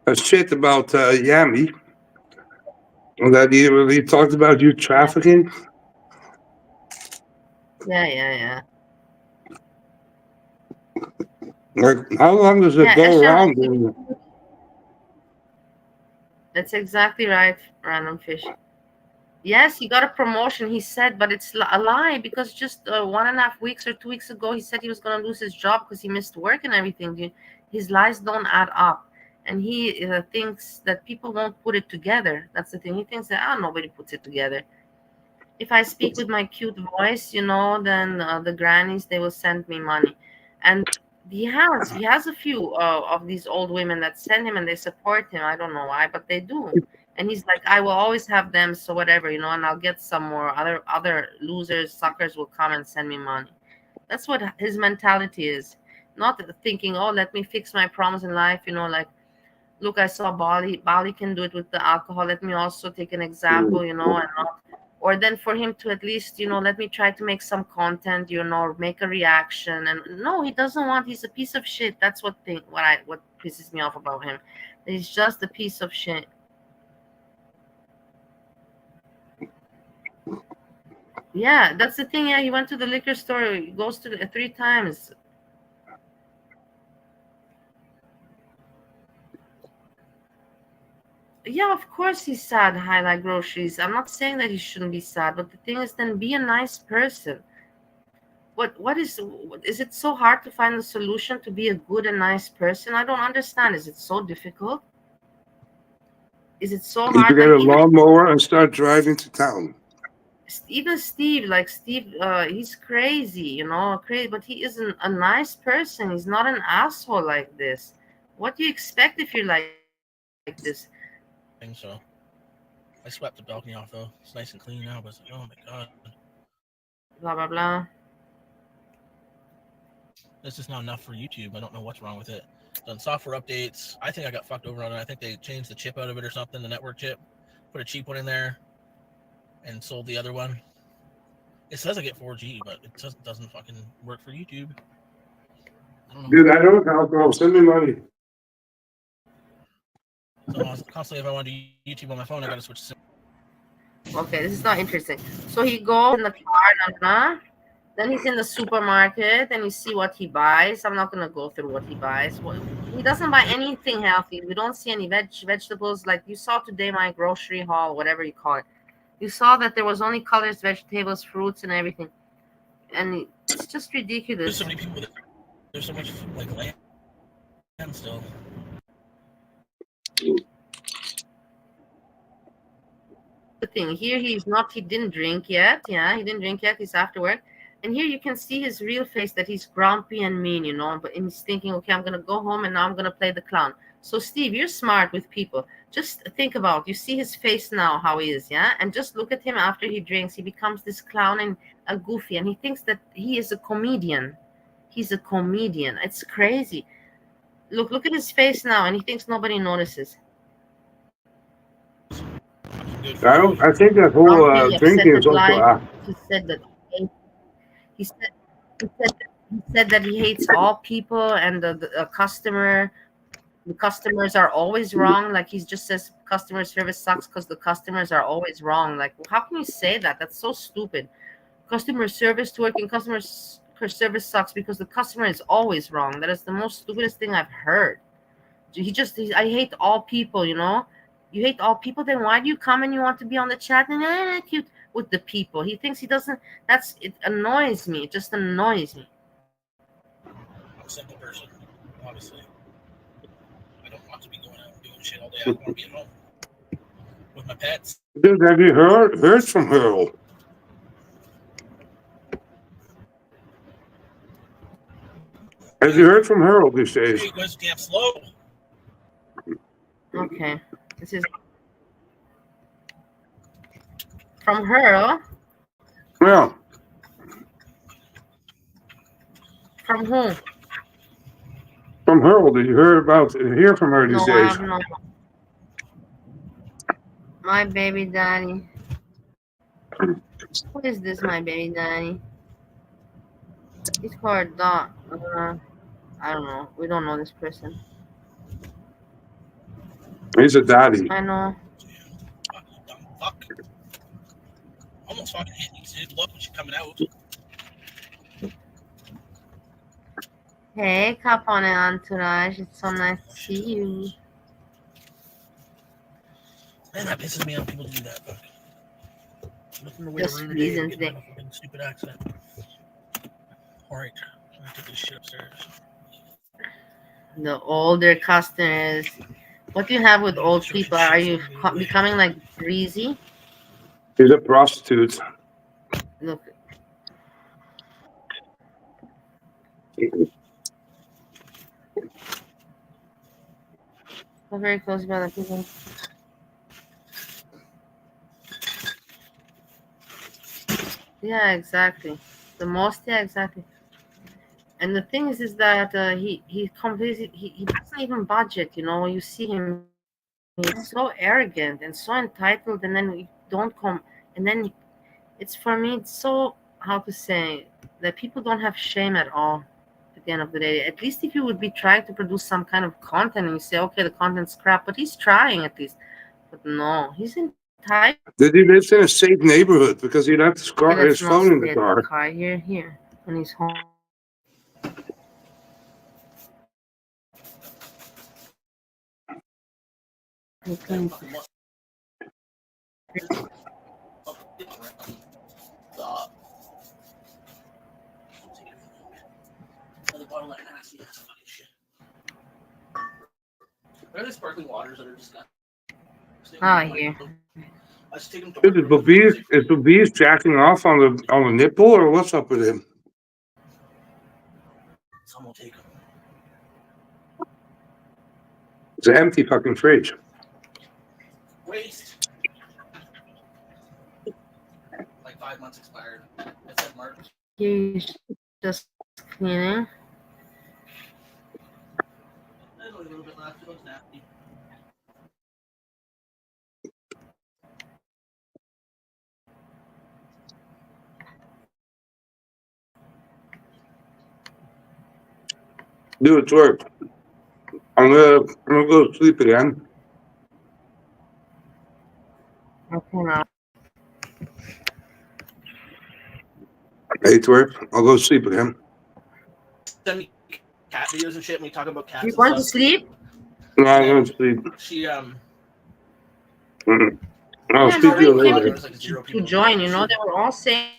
[SPEAKER 3] a shit about Yami. That he talked about you trafficking.
[SPEAKER 2] Yeah.
[SPEAKER 3] Like, how long does it
[SPEAKER 2] Yeah,
[SPEAKER 3] go
[SPEAKER 2] Esham,
[SPEAKER 3] around?
[SPEAKER 2] that's exactly right, Random Fish. Yes, he got a promotion, he said, but it's a lie because just 1.5 weeks or 2 weeks ago, he said he was going to lose his job because he missed work and everything. His lies don't add up. And he thinks that people won't put it together. That's the thing. He thinks that, nobody puts it together. If I speak with my cute voice, then the grannies, they will send me money. And he has a few of these old women that send him and they support him. I don't know why, but they do. And he's like, I will always have them, so whatever, and I'll get some more. Other losers, suckers will come and send me money. That's what his mentality is. Not thinking, let me fix my problems in life, like, look, I saw Bali. Bali can do it with the alcohol. Let me also take an example, and not, or then for him to at least, let me try to make some content, make a reaction. And no, he doesn't want. He's a piece of shit. That's what pisses me off about him. He's just a piece of shit. Yeah, that's the thing. Yeah, he went to the liquor store. He goes to 3 times. Yeah, of course he's sad. Highlight groceries. I'm not saying that he shouldn't be sad, but the thing is, then be a nice person. What is it so hard to find a solution to be a good and nice person? I don't understand. Is it so difficult? Is it so hard?
[SPEAKER 3] You get a lawnmower and start driving to town.
[SPEAKER 2] Even Steve, he's crazy, crazy, but he isn't a nice person. He's not an asshole like this. What do you expect if you're like this?
[SPEAKER 7] I think so. I swept the balcony off though. It's nice and clean now, but it's like, oh my god.
[SPEAKER 2] Blah blah blah.
[SPEAKER 7] This is not enough for YouTube. I don't know what's wrong with it. Done software updates. I think I got fucked over on it. I think they changed the chip out of it or something, the network chip. Put a cheap one in there and sold the other one. It says I get 4G, but it doesn't fucking work for YouTube. I don't know.
[SPEAKER 3] Dude, I don't alcohol. Send me money.
[SPEAKER 7] So constantly, if I want to do YouTube on my phone, I gotta switch to.
[SPEAKER 2] Okay, this is not interesting. So he goes in the car, then he's in the supermarket, and you see what he buys. I'm not gonna go through what he buys. He doesn't buy anything healthy. We don't see any vegetables. Like you saw today, my grocery haul, whatever you call it. You saw that there was only colors, vegetables, fruits, and everything. And it's just ridiculous.
[SPEAKER 7] There's so many people. There's so much like land still.
[SPEAKER 2] The thing here, he didn't drink yet. Yeah, he didn't drink yet. He's after work. And here you can see his real face, that he's grumpy and mean, but he's thinking, okay, I'm going to go home and now I'm going to play the clown. So, Steve, you're smart with people. Just think about, you see his face now, how he is, yeah? And just look at him after he drinks. He becomes this clown and a goofy, and he thinks that he is a comedian. He's a comedian. It's crazy. Look at his face now, and he thinks nobody notices.
[SPEAKER 3] I think that whole drinking is also.
[SPEAKER 2] He said that. He said that he hates all people, and the customers are always wrong. Like he just says customer service sucks because the customers are always wrong. Like, how can you say that? That's so stupid. Customer service to work in customer service sucks because the customer is always wrong. That is the most stupidest thing I've heard. I hate all people, You hate all people, then why do you come and you want to be on the chat and cute with the people? He thinks he doesn't. It annoys me. It just annoys me.
[SPEAKER 7] I'm a simple person, obviously. I don't want to be going out and doing shit all day. I want to be at home with my pets.
[SPEAKER 3] Dude, have you heard from Hurl? Have you heard from Hurl these days?
[SPEAKER 7] He goes damn slow.
[SPEAKER 2] Okay. This is from Hurl.
[SPEAKER 3] Yeah.
[SPEAKER 2] From who?
[SPEAKER 3] From Hurl. Did you hear from her these days?
[SPEAKER 2] No. My baby daddy. What is this, my baby daddy? He's called Dot. I don't know. We don't know this person.
[SPEAKER 3] He's a daddy.
[SPEAKER 2] I know.
[SPEAKER 7] Fuck, you dumb fuck. Almost fucking hit me. Hit look when she's coming out.
[SPEAKER 2] Hey, Capone Entourage. It's so nice to see you.
[SPEAKER 7] Man, that pisses me off. People do that. Fuck. Looking to wear
[SPEAKER 2] Just
[SPEAKER 7] Rerun today.
[SPEAKER 2] reasons
[SPEAKER 7] Getting
[SPEAKER 2] they.
[SPEAKER 7] on a fucking stupid accent. All right, I'm gonna take this shit upstairs.
[SPEAKER 2] The older customers. What do you have with old people? Are you becoming like greasy?
[SPEAKER 3] He's a prostitute.
[SPEAKER 2] Look, we're very close by the people. Yeah, exactly. The most, yeah, exactly. And the thing is that he completely he doesn't even budget. You know, you see him, he's so arrogant and so entitled, and then we don't come, and then it's for me. It's so, how to say, that people don't have shame at all. At the end of the day, at least if you would be trying to produce some kind of content, and you say, okay, the content's crap, but he's trying at least. But no, he's entitled.
[SPEAKER 3] That he lives in a safe neighborhood because he left his car,
[SPEAKER 2] Let's
[SPEAKER 3] his
[SPEAKER 2] not
[SPEAKER 3] phone in the
[SPEAKER 2] stay at
[SPEAKER 3] car.
[SPEAKER 2] the car here, when he's home. Okay.
[SPEAKER 7] Another bottle of nasty ass fucking shit. What are the sparkling waters that are disgusting?
[SPEAKER 2] Ah, yeah.
[SPEAKER 7] I just take them to
[SPEAKER 3] Is Bobby jacking off on the nipple, or what's up with him?
[SPEAKER 7] Some will take them.
[SPEAKER 3] It's an empty fucking fridge.
[SPEAKER 7] Waste. Like 5 months expired. It said March.
[SPEAKER 2] He's just cleaning.
[SPEAKER 7] There's only a little bit left. It looks nasty.
[SPEAKER 3] Do it work. I'm gonna go to sleep again.
[SPEAKER 2] Okay, now.
[SPEAKER 3] Hey, twerp. I'll go to sleep again.
[SPEAKER 7] Send me cat videos and shit when we talk about cats
[SPEAKER 2] You
[SPEAKER 7] and
[SPEAKER 2] want to
[SPEAKER 7] stuff.
[SPEAKER 2] sleep?
[SPEAKER 3] No, I'm going to sleep.
[SPEAKER 7] She
[SPEAKER 3] I'll
[SPEAKER 2] Yeah,
[SPEAKER 3] speak to you
[SPEAKER 2] nobody
[SPEAKER 3] later.
[SPEAKER 2] came to join. You know, they were all saying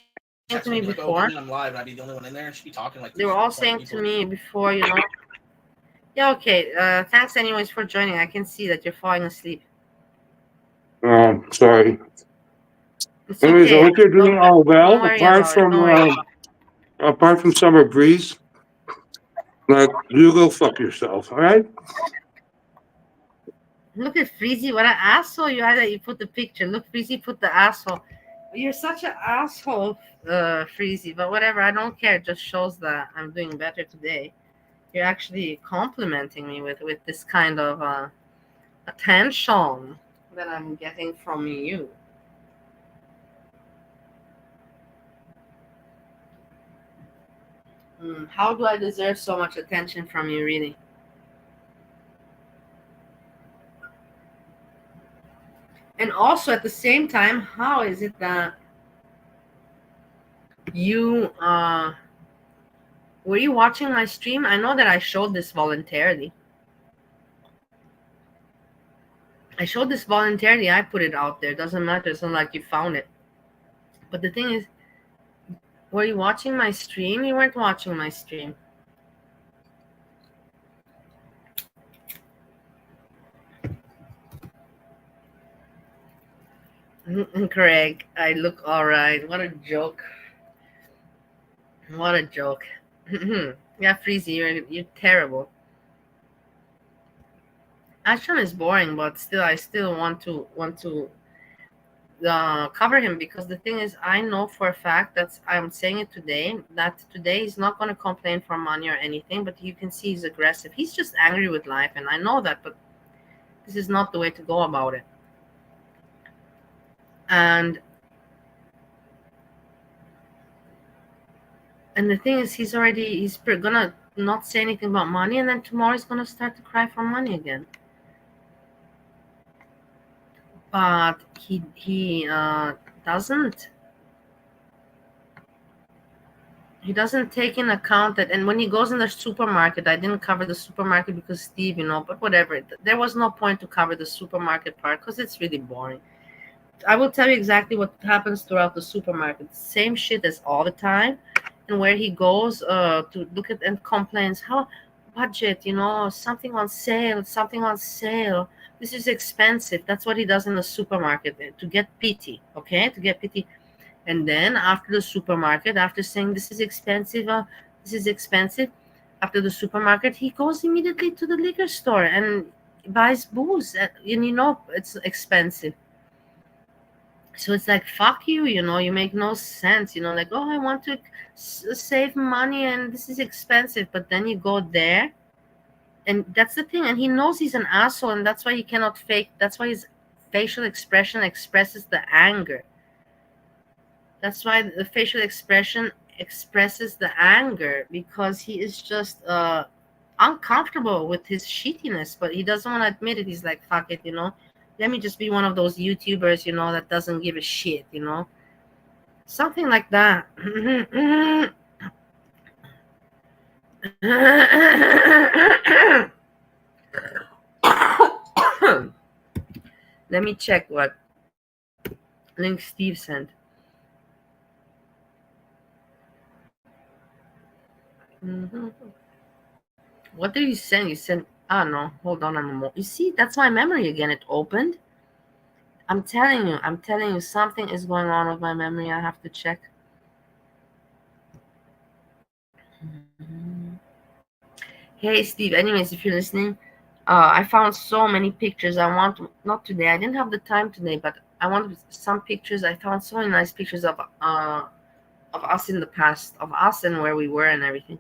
[SPEAKER 2] to me
[SPEAKER 7] like,
[SPEAKER 2] before.
[SPEAKER 7] I'm live and I'd be the only one in there, and she'd be talking like
[SPEAKER 2] They were all saying to me before, you know. Yeah, okay. Thanks, anyways, for joining. I can see that you're falling asleep.
[SPEAKER 3] Oh, sorry.
[SPEAKER 2] It's
[SPEAKER 3] Anyways,
[SPEAKER 2] okay.
[SPEAKER 3] I hope you're doing all well.
[SPEAKER 2] Don't worry about it. Don't worry.
[SPEAKER 3] Apart from Summer Breeze, like you go fuck yourself. All right.
[SPEAKER 2] Look at Freezy. What an asshole you had that you put the picture. Look, Freezy put the asshole. You're such an asshole, Freezy. But whatever. I don't care. It just shows that I'm doing better today. You're actually complimenting me with this kind of attention that I'm getting from you. How do I deserve so much attention from you, really? And also at the same time, how is it that you were you watching my stream? I know that I showed this voluntarily. I put it out there. Doesn't matter. It's not like you found it. But the thing is, were you watching my stream? You weren't watching my stream. Craig, I look all right. What a joke. What a joke. Yeah, Freezy, you're terrible. Sjam is boring, but still, I still want to cover him, because the thing is, I know for a fact that I'm saying it today, that today he's not going to complain for money or anything, but you can see he's aggressive. He's just angry with life, and I know that, but this is not the way to go about it. And the thing is, he's gonna not say anything about money, and then tomorrow he's gonna start to cry for money again. But he doesn't. He doesn't take in account that, and when he goes in the supermarket, I didn't cover the supermarket because Steve, but whatever. There was no point to cover the supermarket part because it's really boring. I will tell you exactly what happens throughout the supermarket. Same shit as all the time. And where he goes to look at and complains, how budget, something on sale. This is expensive. That's what he does in the supermarket to get pity, okay? To get pity. And then after the supermarket, after saying this is expensive, after the supermarket, he goes immediately to the liquor store and buys booze. And it's expensive. So it's like, fuck you, you make no sense, like, oh, I want to save money and this is expensive. But then you go there, and that's the thing. And he knows he's an asshole, and that's why he cannot fake. That's why his facial expression expresses the anger. That's why the facial expression expresses the anger, because he is just uncomfortable with his shittiness, but he doesn't want to admit it. He's like, fuck it, let me just be one of those YouTubers, that doesn't give a shit, something like that. Let me check what link Steve sent. What did you send? You sent, no, hold on. You see, that's my memory again. It opened. I'm telling you, something is going on with my memory. I have to check. Hey, Steve, anyways, if you're listening, I found so many pictures. Not today. I didn't have the time today, but I wanted some pictures. I found so many nice pictures of us in the past, of us and where we were and everything.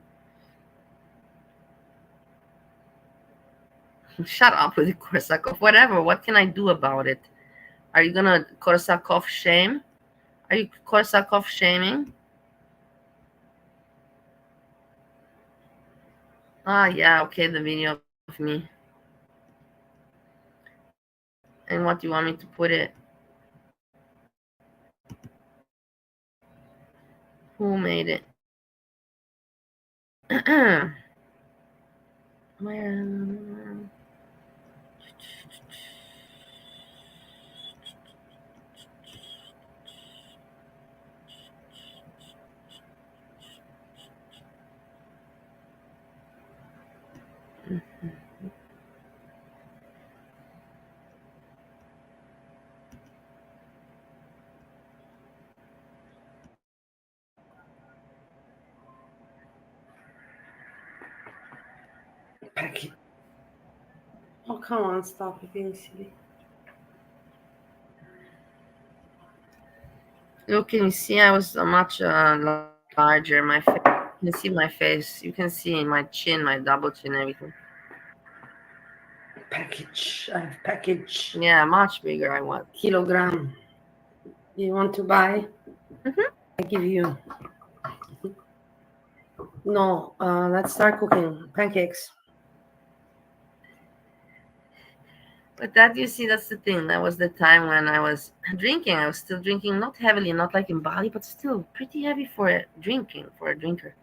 [SPEAKER 2] Shut up with the Korsakov. Whatever. What can I do about it? Are you gonna Korsakov shame? Are you Korsakov shaming? Yeah, okay, the video of me. And what do you want me to put it? Who made it? Where? Packet. Oh, come on, stop it being silly. Look, can you see I was much larger. My face. You can see my face. You can see my chin, my double chin, everything. Package. I have package. Yeah, much bigger. I want kilogram. You want to buy? I give you. No, let's start cooking pancakes. But that, you see, that's the thing. That was the time when I was drinking. I was still drinking, not heavily, not like in Bali, but still pretty heavy for a drinker.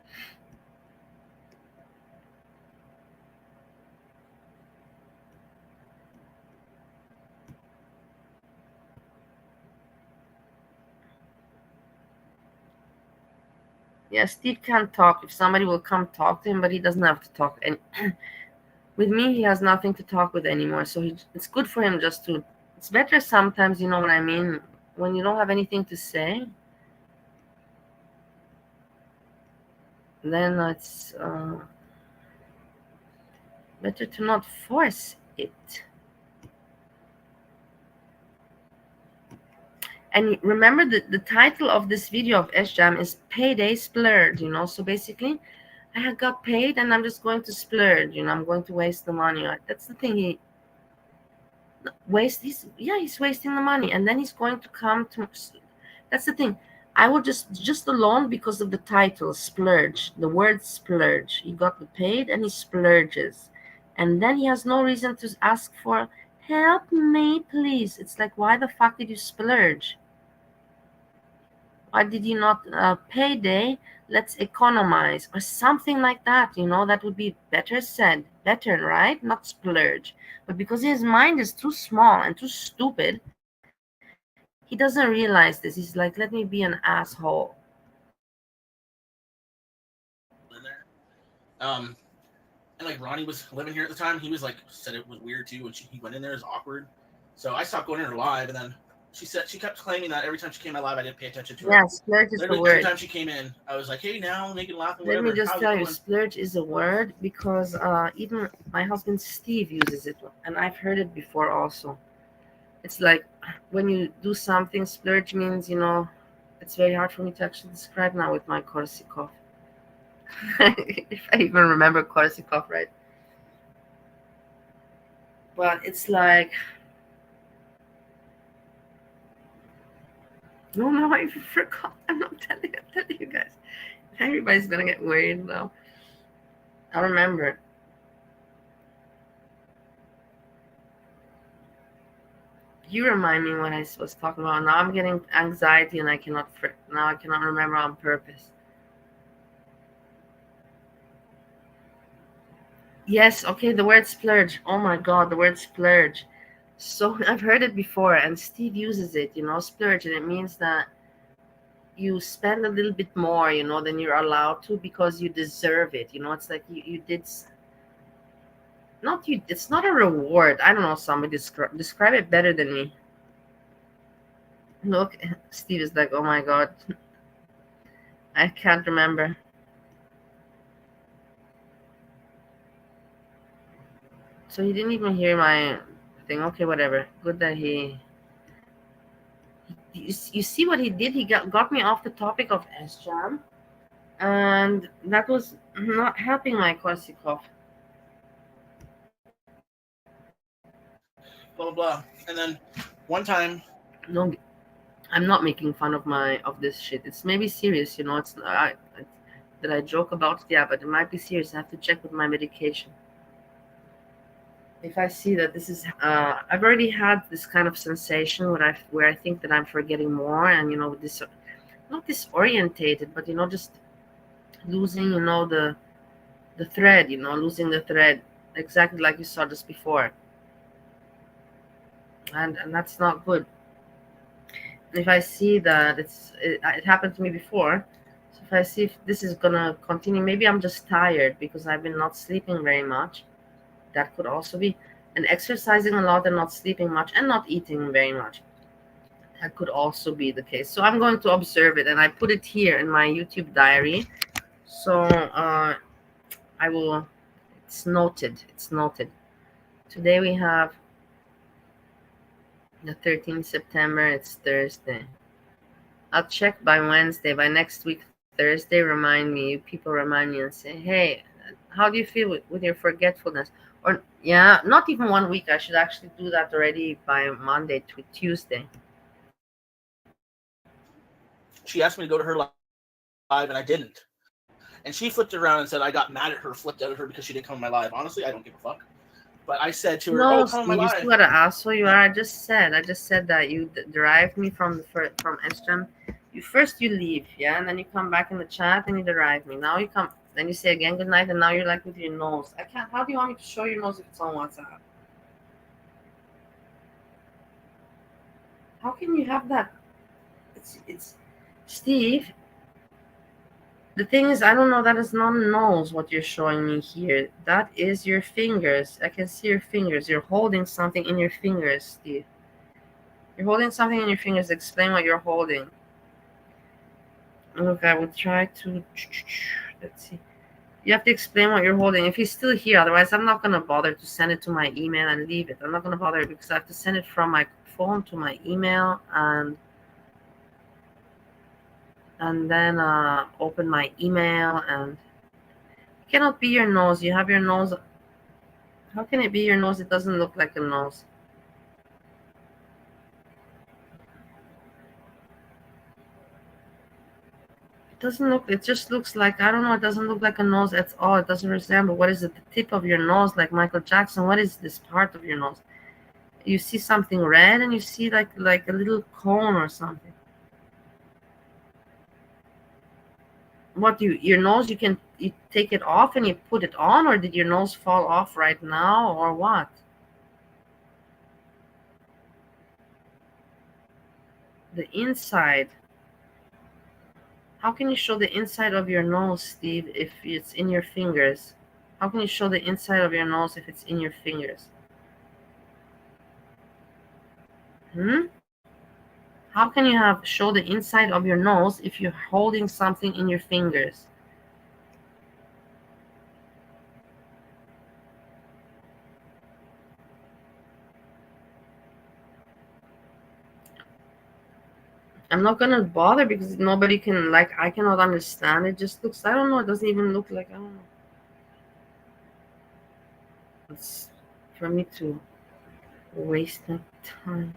[SPEAKER 2] Yeah, Steve can't talk. If somebody will come talk to him, but he doesn't have to talk. And with me, he has nothing to talk with anymore. So it's good for him just to. It's better sometimes, you know what I mean? When you don't have anything to say, then it's better to not force it. And remember, the title of this video of Sjam is Payday Splurge, So basically, I had got paid and I'm just going to splurge, I'm going to waste the money. That's the thing. He's wasting the money, and then he's going to come to. That's the thing. I would just alone because of the title, splurge, the word splurge. He got paid and he splurges. And then he has no reason to ask for help me, please. It's like, why the fuck did you splurge? Why did you not payday? Let's economize or something like that. That would be better said. Better, right? Not splurge. But because his mind is too small and too stupid, he doesn't realize this. He's like, let me be an asshole.
[SPEAKER 7] in there. And like Ronnie was living here at the time. He was like said it was weird too when he went in there. It was awkward. So I stopped going in her live, and then she kept claiming that every time she came in live, I didn't pay attention to her.
[SPEAKER 2] Yeah, splurge is the
[SPEAKER 7] Literally,
[SPEAKER 2] word.
[SPEAKER 7] every time she came in, I was like, "Hey, now making laugh and
[SPEAKER 2] Let
[SPEAKER 7] whatever."
[SPEAKER 2] me just
[SPEAKER 7] How's
[SPEAKER 2] tell
[SPEAKER 7] it
[SPEAKER 2] you,
[SPEAKER 7] going?
[SPEAKER 2] splurge is a word because even my husband Steve uses it, and I've heard it before also. It's like when you do something, splurge means, it's very hard for me to actually describe now with my Korsikov. If I even remember Korsikov right. But it's like, no, I forgot. I'm telling you guys. Everybody's gonna get worried now. I remember. You remind me what I was talking about. Now I'm getting anxiety and I cannot remember on purpose. Yes, okay, the word splurge. Oh my god, the word splurge. So I've heard it before, and Steve uses it, splurge, and it means that you spend a little bit more, than you're allowed to because you deserve it. It's like you did not you. It's not a reward. I don't know. Somebody describe it better than me. Look, Steve is like, oh my god, I can't remember. So he didn't even hear my thing. Okay, whatever. Good that he. You see what he did? He got me off the topic of Sjam, and that was not helping my Korsikov.
[SPEAKER 7] Blah blah blah. And then one time,
[SPEAKER 2] No, I'm not making fun of this shit. It's maybe serious, It's that I joke about it, yeah, but it might be serious. I have to check with my medication. If I see that this is, I've already had this kind of sensation where I think that I'm forgetting more, and this not disorientated, but just losing, the thread, losing the thread, exactly like you saw just before, and that's not good. If I see that it happened to me before, so if I see if this is gonna continue, maybe I'm just tired because I've been not sleeping very much. That could also be, and exercising a lot and not sleeping much and not eating very much. That could also be the case. So I'm going to observe it, and I put it here in my YouTube diary. So I will. It's noted. It's noted. Today we have the 13th September. It's Thursday. I'll check by Wednesday. By next week, Thursday, remind me. People remind me and say, hey, how do you feel with your forgetfulness? Or, yeah, not even 1 week. I should actually do that already by Monday to Tuesday.
[SPEAKER 7] she asked me to go to her live, and I didn't. And she flipped around and said I got mad at her, flipped out at her because she didn't come to my live. Honestly, I don't give a fuck. But I said to her,
[SPEAKER 2] No,
[SPEAKER 7] "Oh, come on my
[SPEAKER 2] you
[SPEAKER 7] live."
[SPEAKER 2] see what an asshole you are. I just said that you derived me from Estram. You leave, yeah, and then you come back in the chat and you derive me. Now you come, then you say again good night, and now you're like with your nose. I can't. How do you want me to show your nose if it's on WhatsApp? How can you have that? It's Steve. The thing is, I don't know. That is not a nose. What you're showing me here, that is your fingers. I can see your fingers. You're holding something in your fingers, Steve. You're holding something in your fingers. Explain what you're holding. Look, I will try to. Let's see. You have to explain what you're holding. If he's still here, otherwise I'm not gonna bother to send it to my email and leave it. I'm not gonna bother because I have to send it from my phone to my email and then open my email, and it cannot be your nose. You have your nose. How can it be your nose? It doesn't look like a nose. doesn't look, it just looks like, I don't know, it doesn't look like a nose at all. It doesn't resemble, what is it, the tip of your nose like Michael Jackson? What is this part of your nose? You see something red and you see like a little cone or something. What, your nose, you take it off and you put it on, or did your nose fall off right now, or what? The inside. How can you show the inside of your nose, Steve, if it's in your fingers? How can you show the inside of your nose if it's in your fingers? How can you show the inside of your nose if you're holding something in your fingers? I'm not gonna bother because nobody can, like, I cannot understand. It just looks, I don't know, it doesn't even look like, I don't know. It's for me to waste my time.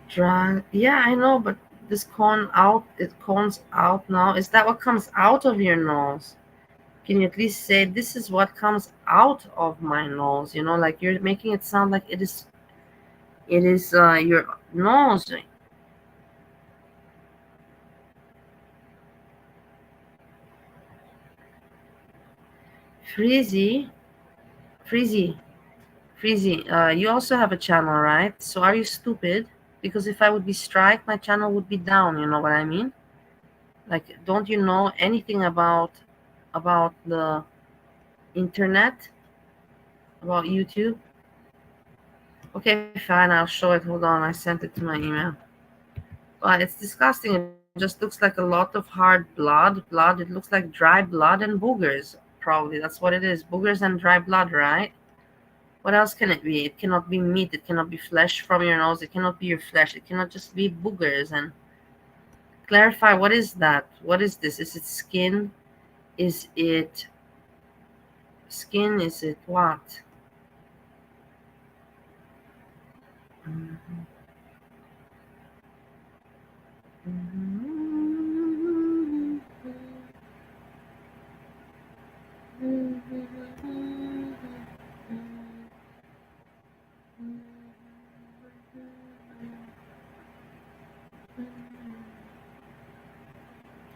[SPEAKER 2] Dry. Yeah, I know, but this cone out, it cones out now. Is that what comes out of your nose? Can you at least say, this is what comes out of my nose? You know, like you're making it sound like it is your nose. Freezy, Freezy, you also have a channel, right? So are you stupid? Because if I would be strike, my channel would be down, you know what I mean? Like, don't you know anything about the internet? About YouTube? Okay, fine, I'll show it. Hold on, I sent it to my email. Well, it's disgusting. It just looks like a lot of hard blood. It looks like dry blood and boogers. Probably that's what it is. Boogers and dry blood, right? What else can it be? It cannot be meat. It cannot be flesh from your nose. It cannot be your flesh. It cannot just be boogers. And clarify, what is that? What is this? Is it skin? Is it skin? Is it what?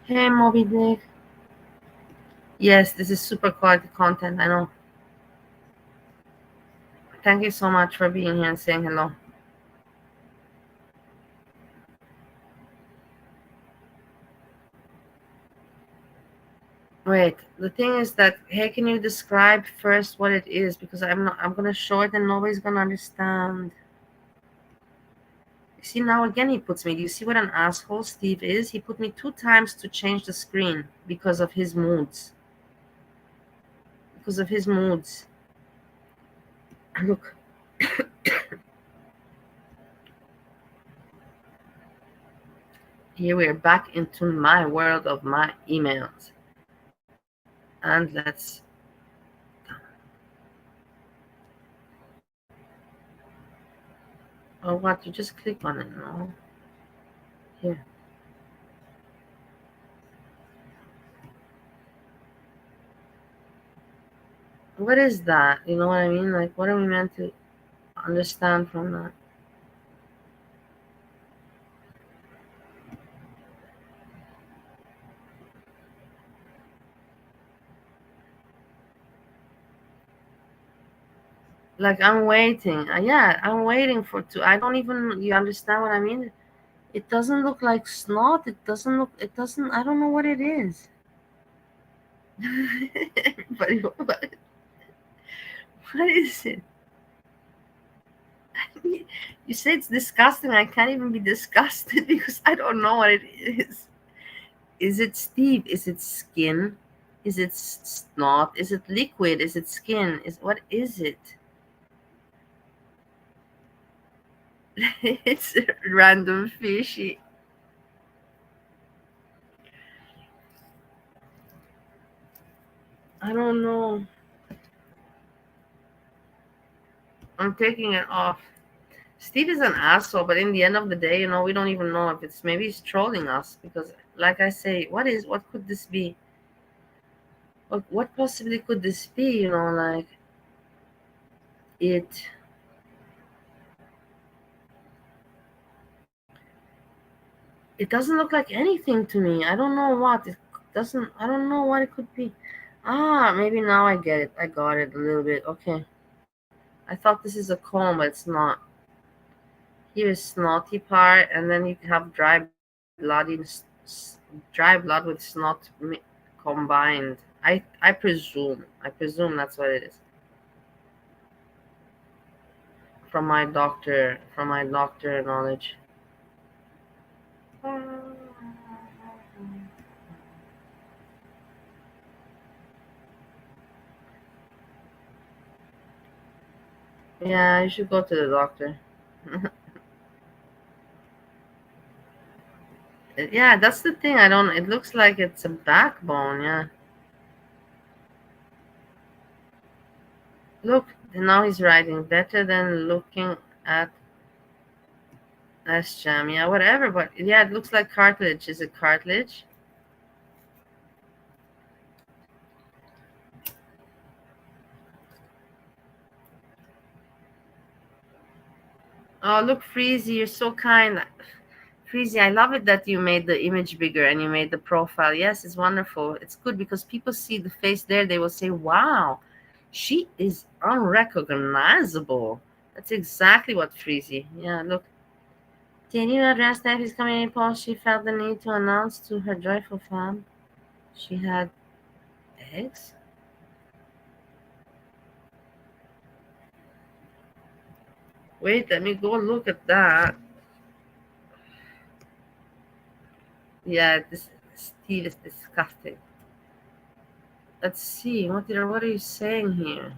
[SPEAKER 2] Hey, Moby Dick. Yes, this is super quality content, I know. Thank you so much for being here and saying hello. Wait, the thing is that, hey, can you describe first what it is? Because I'm gonna show it and nobody's gonna understand. See, now again he puts me. Do you see what an asshole Steve is? He put me 2 times to change the screen because of his moods. Because of his moods. Look. Here we are back into my world of my emails. And let's... Or what? You just click on it, no? Here. What is that? You know what I mean? Like, what are we meant to understand from that? Like, I'm waiting. Yeah, I'm waiting for two. I don't even, you understand what I mean? It doesn't look like snot. It doesn't, I don't know what it is. Everybody, what is it? You say it's disgusting. I can't even be disgusted because I don't know what it is. Is it Steve? Is it skin? Is it snot? Is it liquid? Is it skin? What is it? It's random fishy. I don't know. I'm taking it off. Steve is an asshole, but in the end of the day, we don't even know if it's maybe he's trolling us because, like I say, what could this be? What possibly could this be? Like it. It doesn't look like anything to me. I don't know what it doesn't. I don't know what it could be. Ah, maybe now I get it. I got it a little bit. Okay. I thought this is a comb, but it's not. Here is snotty part, and then you have dry blood with snot combined. I presume. I presume that's what it is. From my doctor knowledge. Yeah, you should go to the doctor. Yeah, that's the thing. I don't. It looks like it's a backbone. Yeah. Look, now he's writing better than looking at Sjam. Yeah, whatever. But yeah, it looks like cartilage. Is it cartilage? Oh, look, Freezy, you're so kind. Freezy, I love it that you made the image bigger and you made the profile. Yes, it's wonderful. It's good because people see the face there. They will say, wow, she is unrecognizable. That's exactly what Freezy. Yeah, look. Did you address that his community post? She felt the need to announce to her joyful fam she had eggs? Wait, let me go look at that. Yeah, this Steve is disgusting. Let's see. What are you saying here?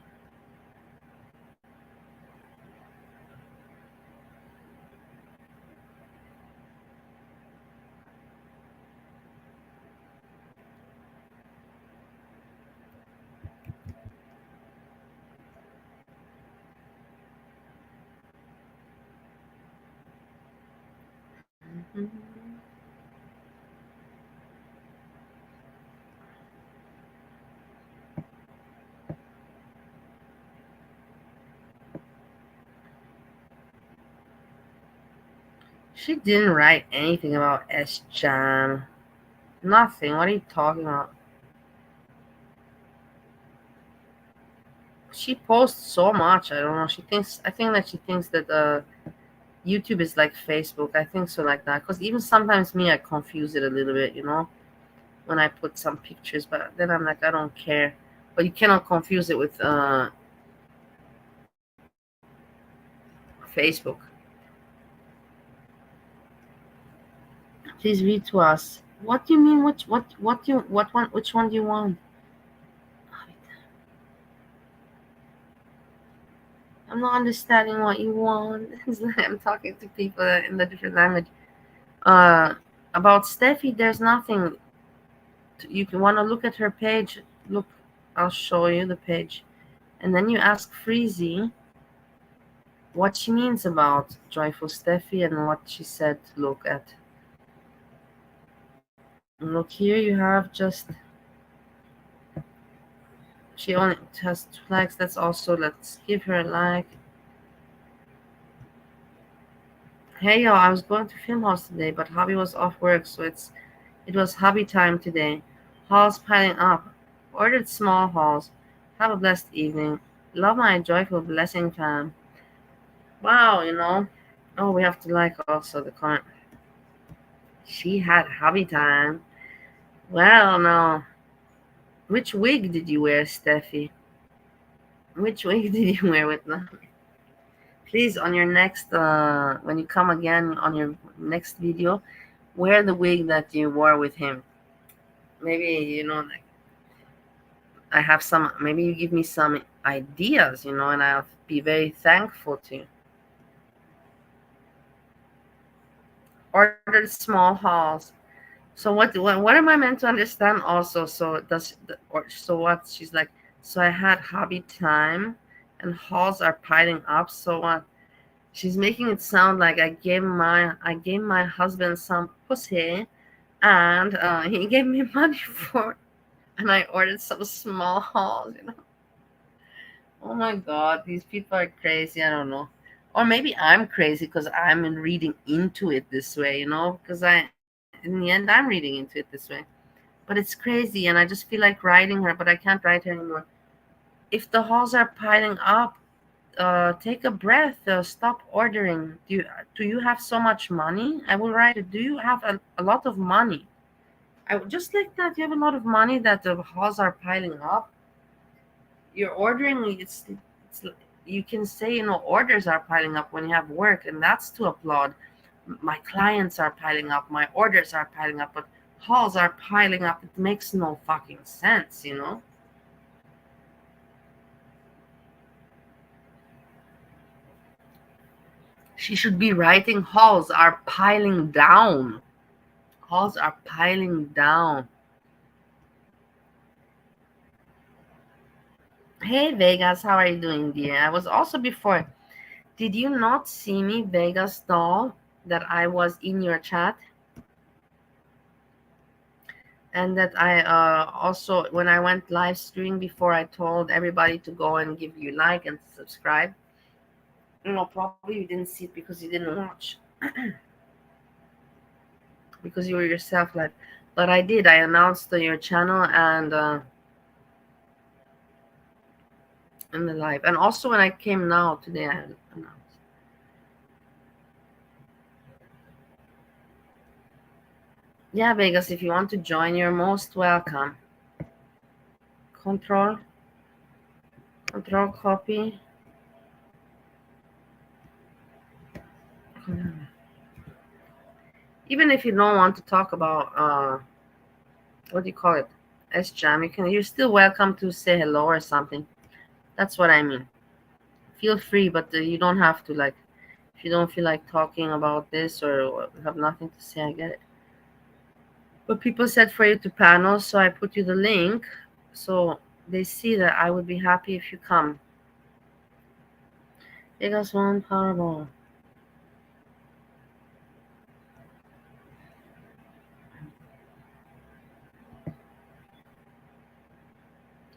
[SPEAKER 2] Mhm. She didn't write anything about Sjam. Nothing. What are you talking about? She posts so much. I don't know. I think that she thinks that YouTube is like Facebook. I think so, like that. Because even sometimes me, I confuse it a little bit, when I put some pictures. But then I'm like, I don't care. But you cannot confuse it with Facebook. Please read to us. What do you mean? What one? Which one do you want? I'm not understanding what you want. It's like I'm talking to people in the different language. Uh, about Steffi, there's nothing. You can want to look at her page. Look, I'll show you the page, and then you ask Freezy what she means about Joyful Steffi and what she said to look at. Look here, you have just. She only has 2 likes. That's also. Let's give her a like. Hey y'all, I was going to film house today, but hubby was off work, so it was hubby time today. Halls piling up. Ordered small halls. Have a blessed evening. Love my joyful blessing fam. Wow. Oh, we have to like also the comment. She had hubby time. Well, no. Which wig did you wear, Steffi? Which wig did you wear with them? Please, on your next, when you come again on your next video, wear the wig that you wore with him. Maybe, like I have some, maybe you give me some ideas, and I'll be very thankful to you. ordered small hauls. So what am I meant to understand also? So so what? She's like, so I had hobby time, and hauls are piling up. So what? She's making it sound like I gave my husband some pussy, and he gave me money for, and I ordered some small hauls. Oh my God, these people are crazy. I don't know. Or maybe I'm crazy because I'm reading into it this way, because in the end, I'm reading into it this way. But it's crazy, and I just feel like writing her, but I can't write her anymore. If the halls are piling up, take a breath. Stop ordering. Do you have so much money? I will write it. Do you have a lot of money? I would just like that. You have a lot of money that the halls are piling up. You're ordering. It's you can say orders are piling up when you have work, and that's to applaud. My clients are piling up. My orders are piling up, but halls are piling up. It makes no fucking sense. She should be writing halls are piling down. Halls are piling down. Hey Vegas, how are you doing, dear? I was also before. Did you not see me, Vegas doll, that I was in your chat? And that I also, when I went live streaming before, I told everybody to go and give you like and subscribe. Probably you didn't see it because you didn't watch. Because you were yourself live. But I did. I announced your channel and in the live. And also when I came now today, I announced. Yeah, Vegas, if you want to join, you're most welcome. Control copy. Even if you don't want to talk about what do you call it, Sjam, you're still welcome to say hello or something. That's what I mean. Feel free, but you don't have to, like, if you don't feel like talking about this or have nothing to say, I get it. But people said for you to panel, so I put you the link so they see that I would be happy if you come. Vegas won Powerball.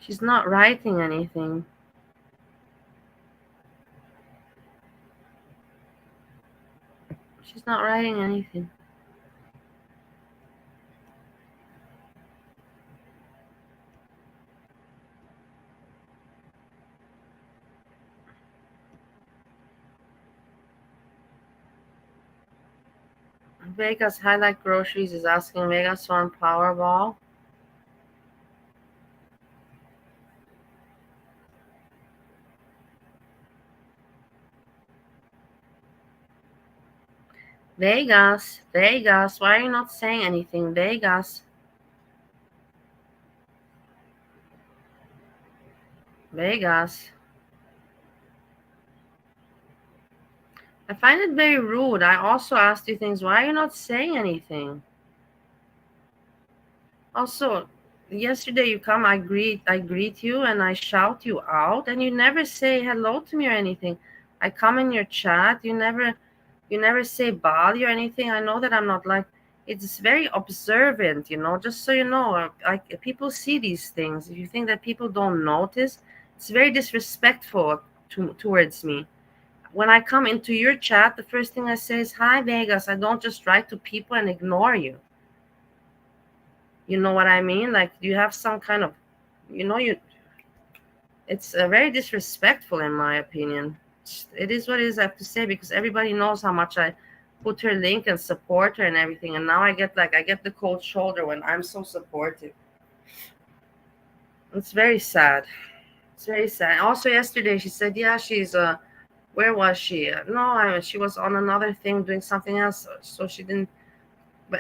[SPEAKER 2] She's not writing anything. She's not writing anything. Vegas Highlight Groceries is asking Vegas won Powerball. Vegas, why are you not saying anything? Vegas. I find it very rude. I also asked you things. Why are you not saying anything? Also, yesterday you come, I greet you and I shout you out, and you never say hello to me or anything. I come in your chat, you never say Bali or anything. I know that I'm not like, it's very observant, just so you know. Like, people see these things. If you think that people don't notice, it's very disrespectful towards me. When I come into your chat, the first thing I say is, hi Vegas. I don't just write to people and ignore you. You know what I mean? Like, you have some kind of, it's very disrespectful in my opinion. It is what it is, I have to say, because everybody knows how much I put her link and support her and everything. And now I get the cold shoulder when I'm so supportive. It's very sad. It's very sad. Also yesterday she said, yeah, she's where was she? No, she was on another thing doing something else, so she didn't.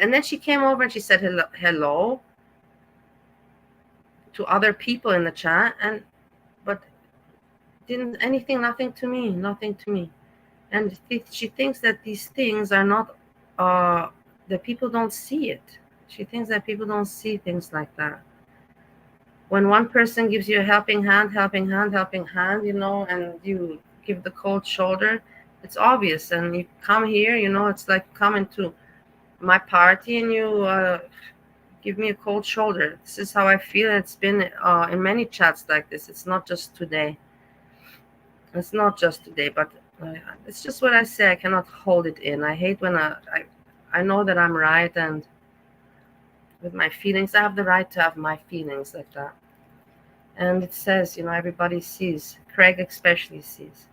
[SPEAKER 2] And then she came over and she said hello to other people in the chat, but nothing to me. And she thinks that these things are not that people don't see it. She thinks that people don't see things like that. When one person gives you a helping hand, you know, and you give the cold shoulder, it's obvious. And you come here, you know, it's like coming to my party and you give me a cold shoulder. This is how I feel. It's been in many chats like this. It's not just today. It's not just today, but it's just what I say. I cannot hold it in. I hate when I know that I'm right, and with my feelings, I have the right to have my feelings like that. And it says, you know, everybody sees. Craig especially sees.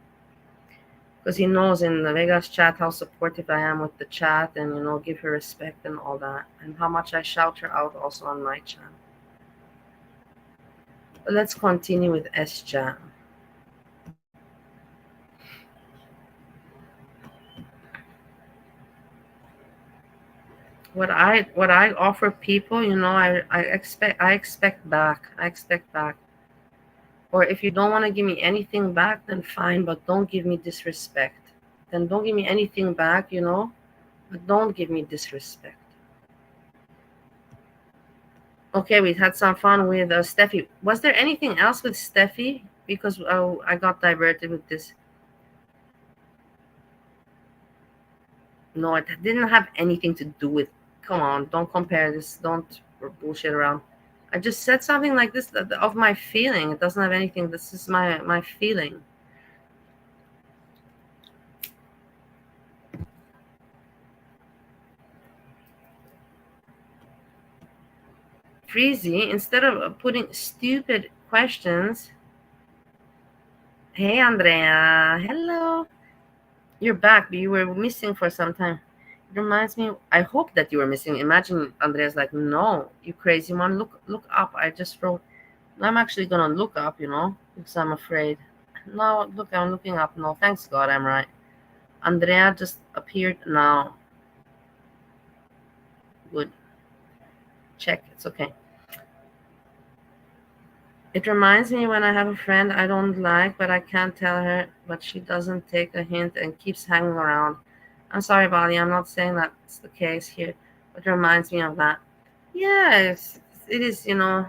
[SPEAKER 2] Because he knows in the Vegas chat how supportive I am with the chat and, you know, give her respect and all that. And how much I shout her out also on my channel. But let's continue with Sjam. What I offer people, you know, I expect back. I expect back. Or if you don't want to give me anything back, then fine, but don't give me disrespect. Then don't give me anything back, you know, but don't give me disrespect. Okay, we had some fun with Steffi. Was there anything else with Steffi? Because I got diverted with this. No, it didn't have anything to do with. Come on, don't compare this. Don't bullshit around. I just said something like this of my feeling. It doesn't have anything. This is my feeling. Freezy, instead of putting stupid questions. Hey, Andrea. Hello. You're back, but you were missing for some time. It reminds me, I hope that you were missing. Imagine Andrea's like, no, you crazy one. Look up. I just wrote. I'm actually going to look up, you know, because I'm afraid. No, look, I'm looking up. No, thanks God, I'm right. Andrea just appeared now. Good. Check. It's okay. It reminds me when I have a friend I don't like, but I can't tell her, but she doesn't take a hint and keeps hanging around. I'm sorry, Bali. I'm not saying that's the case here, but it reminds me of that. Yes, it is, you know.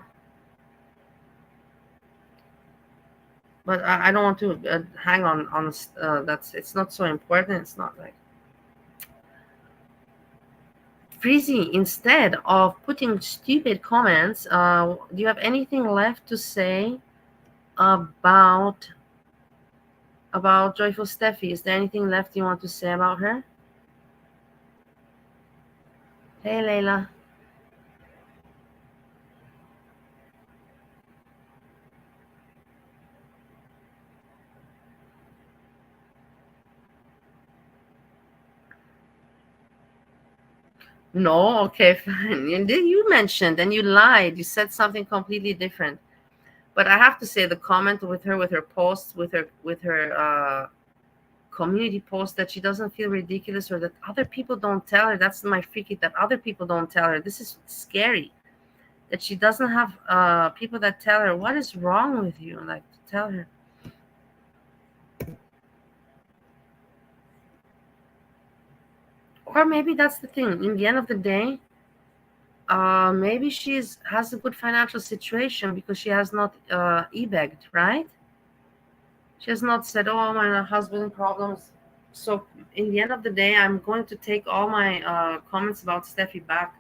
[SPEAKER 2] But I don't want to hang on that's. It's not so important. It's not like Freezy. Instead of putting stupid comments, do you have anything left to say about Joyful Steffi? Is there anything left you want to say about her? Hey, Layla. No, okay, fine. And then you mentioned and you lied. You said something completely different. But I have to say, the comment with her posts, with her community post, that she doesn't feel ridiculous, or that other people don't tell her. That's my freaky. That other people don't tell her. This is scary. That she doesn't have people that tell her what is wrong with you, like to tell her. Or maybe that's the thing. In the end of the day, maybe she has a good financial situation because she has not ebegged, right? She has not said, "Oh, my husband problems." So in the end of the day, I'm going to take all my comments about Steffi back.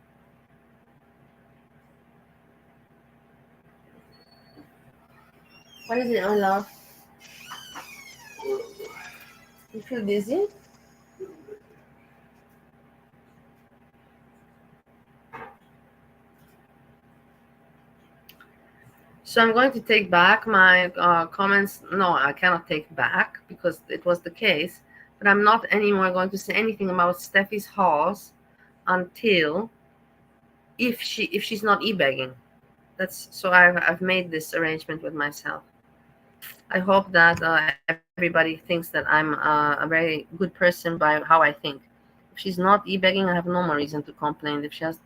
[SPEAKER 2] What is it, my love? You feel dizzy? So I'm going to take back my comments. No, I cannot take back because it was the case. But I'm not anymore going to say anything about Steffi's hauls until if she's not e-begging. That's so I've made this arrangement with myself. I hope that everybody thinks that I'm a very good person by how I think. If she's not e-begging, I have no more reason to complain. If she has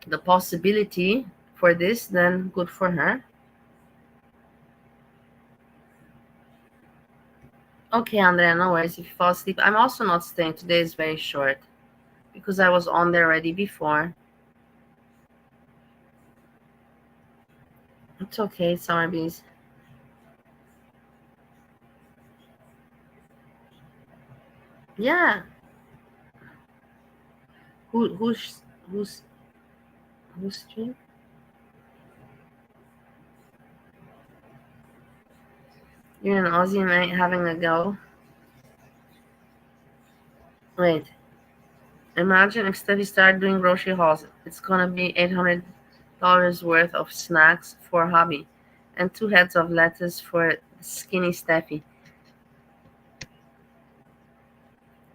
[SPEAKER 2] the possibility for this, then good for her. Okay, Andrea, no worries. If you fall asleep, I'm also not staying. Today is very short. because I was on there already before. It's okay, Summer Bees. Yeah. Who's stream? You're an Aussie mate having a go. Wait. Imagine if Steffi started doing grocery hauls. It's gonna be $800 worth of snacks for hubby, and 2 heads of lettuce for skinny Steffi.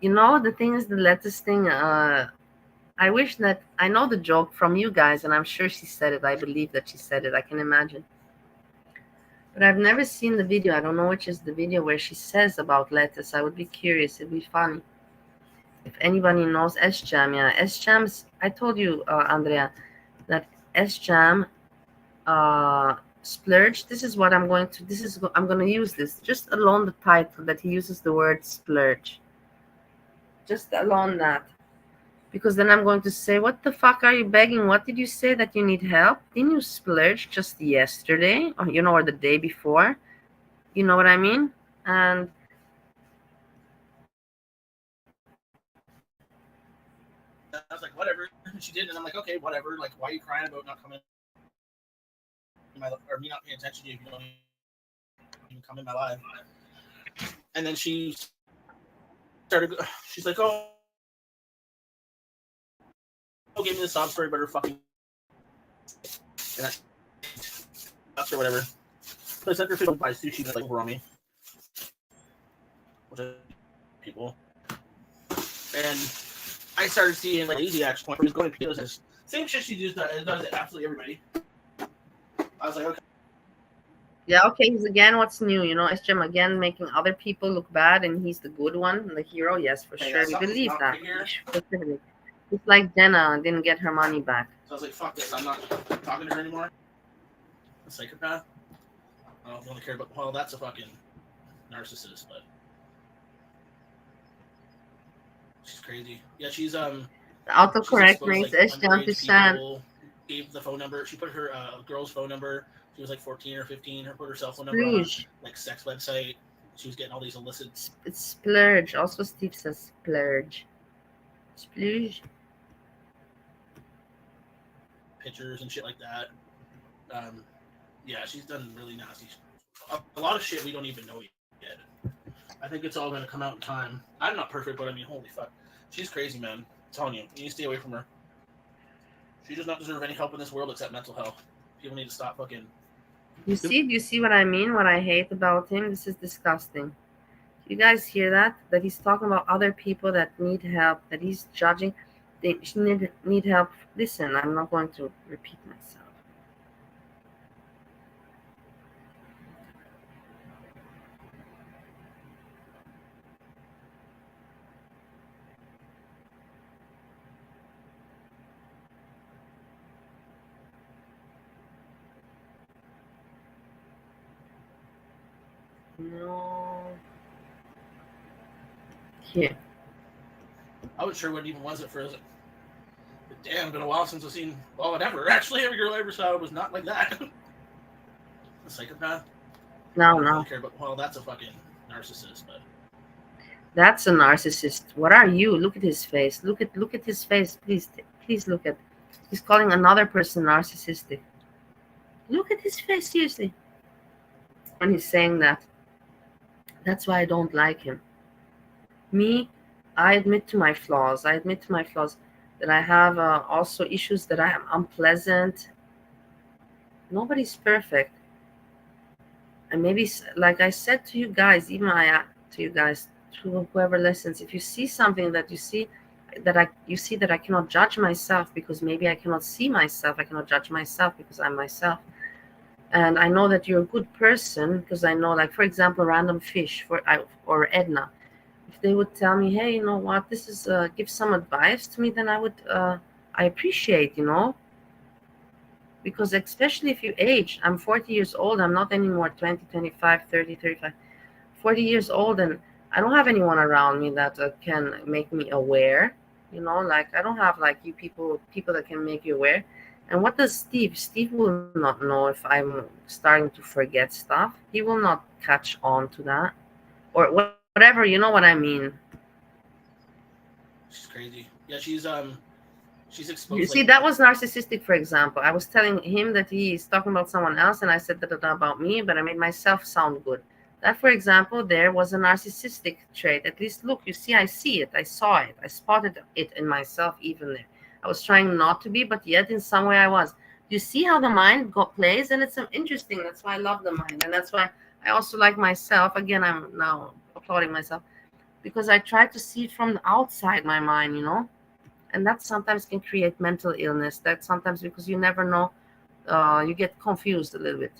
[SPEAKER 2] You know, the thing is, the lettuce thing. I wish that I know the joke from you guys, and I'm sure she said it. I believe that she said it. I can imagine. But I've never seen the video. I don't know which is the video where she says about lettuce. I would be curious. It'd be funny. If anybody knows Sjam, yeah. Sjam's, I told you, Andrea, that Sjam splurge. This is what I'm going to, I'm going to use this. Just alone the title that he uses the word splurge. Just alone that. Because then I'm going to say, what the fuck are you begging? What did you say that you need help? Didn't you splurge just yesterday? Or, you know, or the day before? You know what I mean? And
[SPEAKER 7] I was like, whatever. She did, and I'm like, okay, whatever. Like, why are you crying about not coming in my, or me not paying attention to you if you don't even come in my life? And then she started, she's like, oh, give me the sob story about her fucking, and that's or whatever. So I sent her to buy sushi that's like over on me. People. And I started seeing like easy action point. He's going to POS. Same shit she does to absolutely everybody. I was like, okay.
[SPEAKER 2] yeah, okay, he's again what's new, you know, Sjam again making other people look bad and he's the good one, the hero, yes, for sure. We believe that. It's like Jenna didn't get her money back.
[SPEAKER 7] So I was like, fuck this, I'm not talking to her anymore. A psychopath. I don't really care about, well, that's a fucking narcissist, but she's crazy. Yeah, she's
[SPEAKER 2] The autocorrect makes Sjam to sad.
[SPEAKER 7] Gave the phone number. She put her girl's phone number. She was like 14 or 15. Her put her cell phone number on like sex website. She was getting all these illicit.
[SPEAKER 2] It's splurge. Also, Steve says splurge. Splurge.
[SPEAKER 7] Pictures and shit like that. Yeah, she's done really nasty. A lot of shit we don't even know yet. I think it's all gonna come out in time. I'm not perfect, but I mean, holy fuck, she's crazy, man. I'm telling you, you need to stay away from her. She does not deserve any help in this world except mental health. People need to stop fucking.
[SPEAKER 2] You see what I mean? What I hate about him? This is disgusting. You guys hear that? That he's talking about other people that need help, that he's judging. They need help. Listen, I'm not going to repeat myself. No. Here.
[SPEAKER 7] I was sure what even was it for. But damn, been a while since I've seen. Well, whatever. Actually, every girl I ever saw was not like that. A psychopath.
[SPEAKER 2] No.
[SPEAKER 7] I don't care about. Well, that's a fucking narcissist, but.
[SPEAKER 2] That's a narcissist. What are you? Look at his face. Look at his face. Please look at. He's calling another person narcissistic. Look at his face, seriously. When he's saying that. That's why I don't like him. Me, I admit to my flaws. That I have also issues, that I am unpleasant. Nobody's perfect. And maybe, like I said to you guys, even to whoever listens, if you see something that you see that I cannot judge myself, because maybe I cannot see myself, I cannot judge myself because I'm myself. And I know that you're a good person, because I know, like, for example, Random Fish or Edna, if they would tell me, hey, you know what, this is give some advice to me, then I would I appreciate, you know, because especially if you age, I'm 40 years old, I'm not anymore 20, 25, 30, 35, 40 years old, and I don't have anyone around me that can make me aware. You know, like I don't have like you people that can make you aware. And what does Steve? Steve will not know if I'm starting to forget stuff. He will not catch on to that or whatever. You know what I mean?
[SPEAKER 7] She's crazy. Yeah, she's
[SPEAKER 2] You
[SPEAKER 7] exposed
[SPEAKER 2] see,
[SPEAKER 7] like
[SPEAKER 2] that was narcissistic, for example. I was telling him that he's talking about someone else, and I said da about me, but I made myself sound good. That, for example, there was a narcissistic trait. At least, look, you see, I see it. I saw it. I spotted it in myself, even there. I was trying not to be, but yet in some way I was. You see how the mind plays, and it's interesting. That's why I love the mind, and that's why I also like myself. Again, I'm now applauding myself because I try to see it from the outside my mind, you know, and that sometimes can create mental illness. That sometimes because you never know, you get confused a little bit.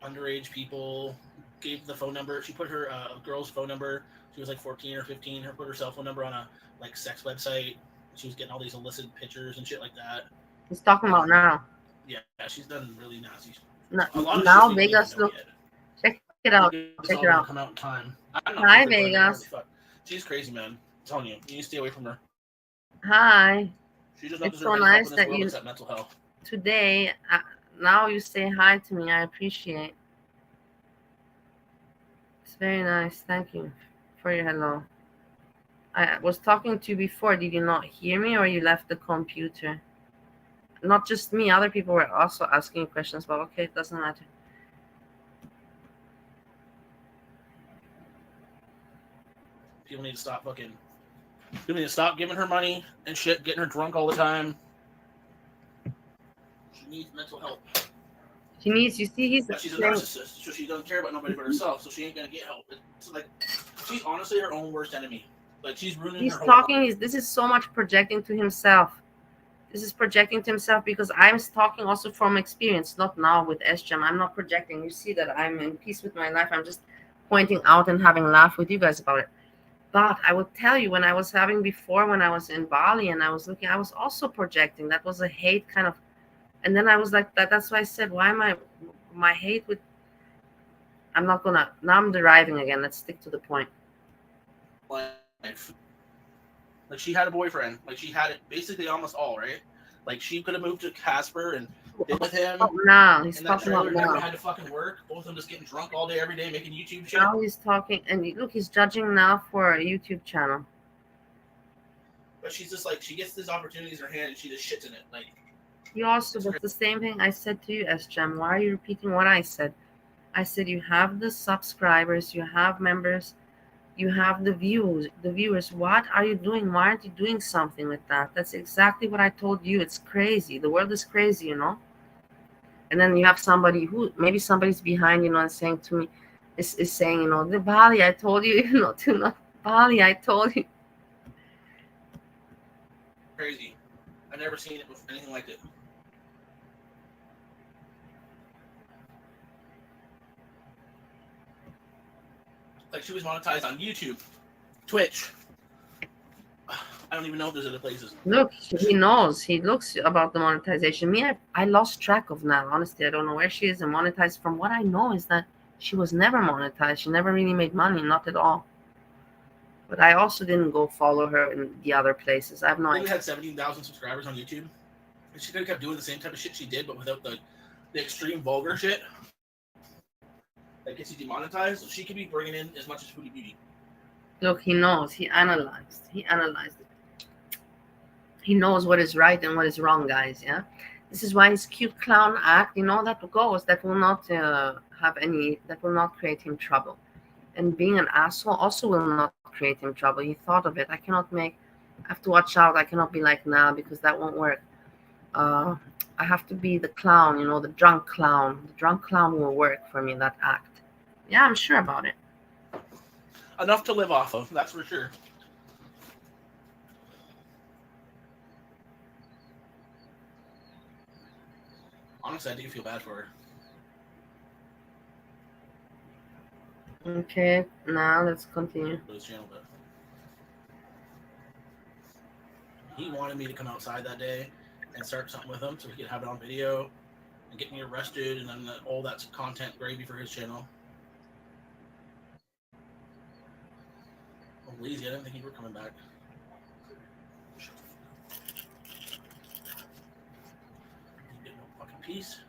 [SPEAKER 7] underage people gave the phone number. She put her girl's phone number. She was like 14 or 15. Her put her cell phone number on a like sex website. She was getting all these illicit pictures and shit like that.
[SPEAKER 2] He's talking about now.
[SPEAKER 7] Yeah, she's done really nasty.
[SPEAKER 2] No,
[SPEAKER 7] A lot of
[SPEAKER 2] now
[SPEAKER 7] shit we don't even
[SPEAKER 2] Vegas,
[SPEAKER 7] know
[SPEAKER 2] look,
[SPEAKER 7] yet.
[SPEAKER 2] check it out.
[SPEAKER 7] It's
[SPEAKER 2] Check
[SPEAKER 7] all
[SPEAKER 2] it
[SPEAKER 7] gonna
[SPEAKER 2] out.
[SPEAKER 7] come out in time. I'm not
[SPEAKER 2] Hi,
[SPEAKER 7] perfect, but I mean, holy
[SPEAKER 2] Vegas.
[SPEAKER 7] fuck. She's crazy, man. I'm telling you, you need to stay away from her.
[SPEAKER 2] Hi.
[SPEAKER 7] She does not
[SPEAKER 2] It's
[SPEAKER 7] deserve
[SPEAKER 2] so
[SPEAKER 7] any help
[SPEAKER 2] nice
[SPEAKER 7] in this
[SPEAKER 2] that
[SPEAKER 7] world
[SPEAKER 2] you
[SPEAKER 7] except mental health.
[SPEAKER 2] today. Now you say hi to me. I appreciate. It's very nice. Thank you for your hello. I was talking to you before. Did you not hear me, or you left the computer? Not just me. Other people were also asking questions. But okay, it doesn't matter.
[SPEAKER 7] People need to stop fucking. People need to stop giving her money and shit, getting her drunk all the time. She needs mental help.
[SPEAKER 2] She needs. You see, he's
[SPEAKER 7] But she's a
[SPEAKER 2] saying,
[SPEAKER 7] narcissist, so she doesn't care about nobody but herself. So she ain't gonna get help. It's like she's honestly her own worst enemy. Like she's ruining
[SPEAKER 2] he's
[SPEAKER 7] her whole
[SPEAKER 2] talking. This is so much projecting to himself. This is projecting to himself because I'm talking also from experience, not now with Sjam. I'm not projecting. You see that I'm in peace with my life. I'm just pointing out and having a laugh with you guys about it. But I will tell you, when I was having before, when I was in Bali and I was looking, I was also projecting. That was a hate kind of, and then I was like, that's why I said, why am I, my hate with, I'm not gonna, now I'm deriving again. Let's stick to the point.
[SPEAKER 7] life. Like she had a boyfriend. Like she had it basically almost all, right? Like she could have moved to Casper and been with him.
[SPEAKER 2] Oh, now he's
[SPEAKER 7] in that
[SPEAKER 2] talking about
[SPEAKER 7] trailer, never
[SPEAKER 2] now.
[SPEAKER 7] had to fucking work. Both of them just getting drunk all day, every day, making YouTube shit.
[SPEAKER 2] Now he's talking, and look, he's judging now for a YouTube channel.
[SPEAKER 7] But she's just like, she gets these opportunities in her hand and she just shits in it. Like
[SPEAKER 2] You also, that's the same thing I said to you, Sjam. Why are you repeating what I said? I said you have the subscribers, you have members, you have the viewers. What are you doing? Why aren't you doing something with that? That's exactly what I told you. It's crazy. The world is crazy, you know. And then you have somebody who maybe somebody's behind, you know, and saying to me, is saying, you know, the Bali, I told you, you know, to not Bali, I told you.
[SPEAKER 7] crazy. I've never seen it before, anything like it. Like she was monetized on YouTube, Twitch. I don't even know if there's other places.
[SPEAKER 2] Look, he knows. He looks about the monetization. Me, I lost track of now. Honestly, I don't know where she is and monetized. From what I know is that she was never monetized. She never really made money, not at all. But I also didn't go follow her in the other places. I have no
[SPEAKER 7] I think we
[SPEAKER 2] idea.
[SPEAKER 7] had 17,000 subscribers on YouTube. And she could have kept doing the same type of shit she did, but without the extreme vulgar shit that gets you demonetized. So she could be bringing in as much as Foodie Beauty.
[SPEAKER 2] Look, he knows. He analyzed it. He knows what is right and what is wrong, guys. Yeah, this is why his cute clown act, you know, that goes. That will not have any. That will not create him trouble. And being an asshole also will not create him trouble. He thought of it. I have to watch out. I cannot be like now because that won't work. I have to be the clown, you know, the drunk clown. The drunk clown will work for me, that act. Yeah, I'm sure about it.
[SPEAKER 7] Enough to live off of, that's for sure. Honestly, I do feel bad for her.
[SPEAKER 2] Okay, now let's continue.
[SPEAKER 7] His channel, but he wanted me to come outside that day and start something with him so he could have it on video and get me arrested, and then all that's content gravy for his channel. I'm lazy. I didn't think you were coming back. You get no fucking peace.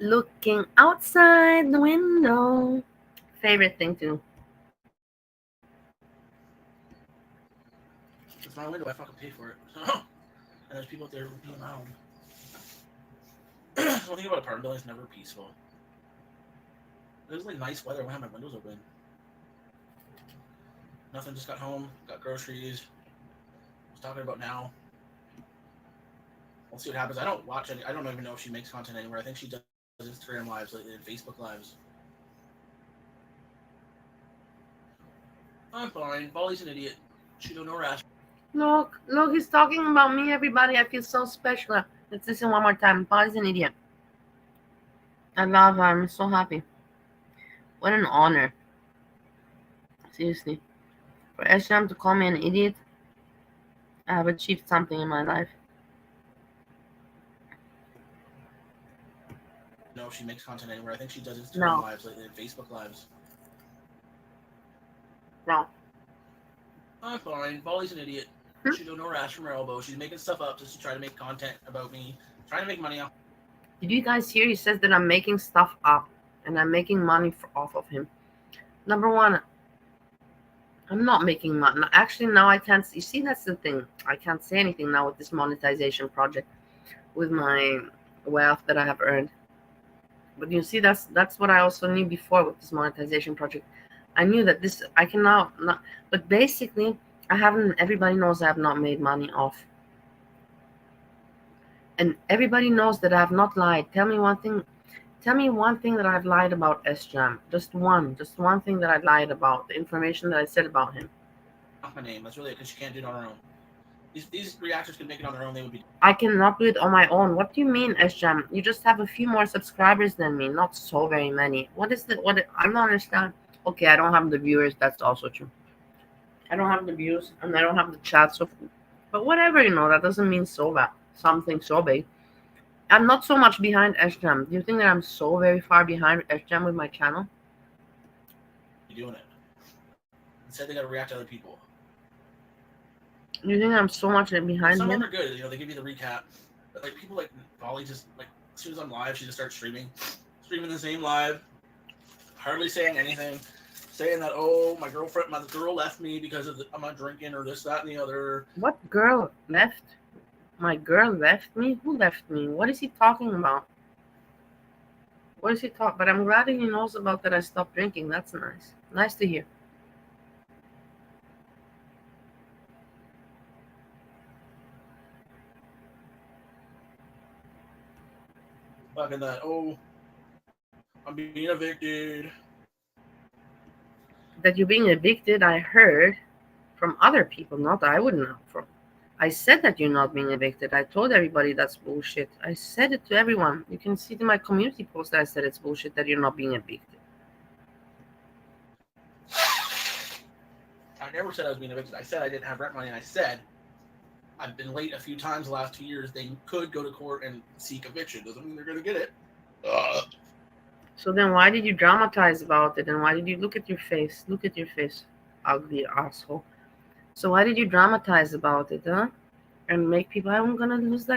[SPEAKER 2] Looking outside the window. Favorite thing to do.
[SPEAKER 7] It's my window. I fucking pay for it. And there's people out there being loud. One thing about apartment buildings, never peaceful. It was like nice weather when I had my windows open. Nothing, just got home, got groceries. I was talking about now. We'll see what happens. I don't watch any. I don't even know if she makes content anywhere. I think she does Instagram lives lately and Facebook lives. I'm fine. Polly's an idiot. She don't know rash.
[SPEAKER 2] Look, he's talking about me, everybody. I feel so special. Let's listen one more time. Polly's an idiot. I love her. I'm so happy. What an honor. Seriously. For Sjam to call me an idiot, I have achieved something in my life.
[SPEAKER 7] No, if she makes content anywhere. I think she does Instagram
[SPEAKER 2] No.
[SPEAKER 7] lives lately and Facebook lives.
[SPEAKER 2] No.
[SPEAKER 7] I'm fine. Polly's an idiot. She don't know rash from her elbow. She's making stuff up just to try to make content about me. Trying to make money off.
[SPEAKER 2] Did you guys hear? He says that I'm making stuff up and I'm making money off of him. Number one, I'm not making money. Actually, now I can't. You see, that's the thing. I can't say anything now with this monetization project, with my wealth that I have earned. But you see, that's what I also knew before with this monetization project. I knew that this I can now not. But basically, I haven't. Everybody knows I have not made money off. And everybody knows that I have not lied. Tell me one thing that I've lied about Sjam. Just one thing that I lied about. The information that I said about him.
[SPEAKER 7] Off my name. That's really it, because she can't do it on her own. These reactors could make it on their own. They would be.
[SPEAKER 2] I cannot do it on my own. What do you mean, Sjam? You just have a few more subscribers than me. Not so very many. What is the I don't understand. Okay, I don't have the viewers. That's also true. I don't have the views and I don't have the chat. So, but whatever, that doesn't mean so bad. Something so big. I'm not so much behind Sjam. Do you think that I'm so very far behind Sjam with my channel?
[SPEAKER 7] You're doing it. Instead, they got to react to other people.
[SPEAKER 2] You think I'm so much behind
[SPEAKER 7] Some of
[SPEAKER 2] him?
[SPEAKER 7] them are good. They give you the recap. But like people like Polly, just like as soon as I'm live, she just starts streaming the same live, hardly saying anything, saying that my girl left me because I'm not drinking or this, that, and the other.
[SPEAKER 2] What girl left? My girl left me? Who left me? What is he talking about? What is he talking? But I'm glad he knows about that I stopped drinking. That's nice. Nice to hear.
[SPEAKER 7] Fucking that. I'm being evicted.
[SPEAKER 2] That you're being evicted, I heard from other people. Not I wouldn't know from. I said that you're not being evicted. I told everybody that's bullshit. I said it to everyone. You can see it in my community post that I said it's bullshit that you're not being evicted.
[SPEAKER 7] I never said I was being evicted. I said I didn't have rent money, and I said I've been late a few times the last 2 years. They could go to court and seek eviction. Doesn't mean they're going to get it.
[SPEAKER 2] So then why did you dramatize about it? And why did you look at your face? Look at your face, ugly asshole. So why did you dramatize about it, huh? And make people, I'm going to lose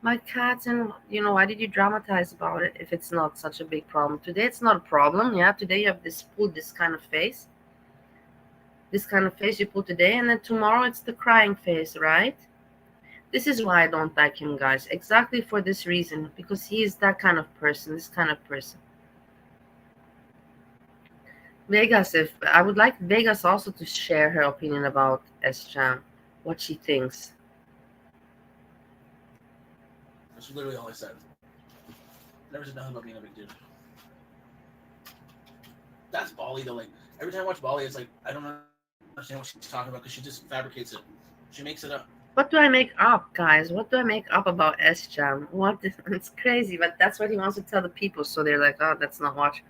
[SPEAKER 2] my cats. And, why did you dramatize about it if it's not such a big problem? Today it's not a problem. Yeah, today you have this kind of face. This kind of face you put today. And then tomorrow it's the crying face, right? This is why I don't like him, guys. Exactly for this reason. Because he is that kind of person. This kind of person. Vegas, I would like Vegas also to share her opinion about Sjam, what she thinks.
[SPEAKER 7] That's literally all I said. Never said nothing about being evicted. That's Bali though. Like every time I watch Bali, it's like I don't understand what she's talking about because she just fabricates it. She makes it up.
[SPEAKER 2] What do I make up, guys? What do I make up about Sjam? It's crazy, but that's what he wants to tell the people. So they're like, oh, let's not watch.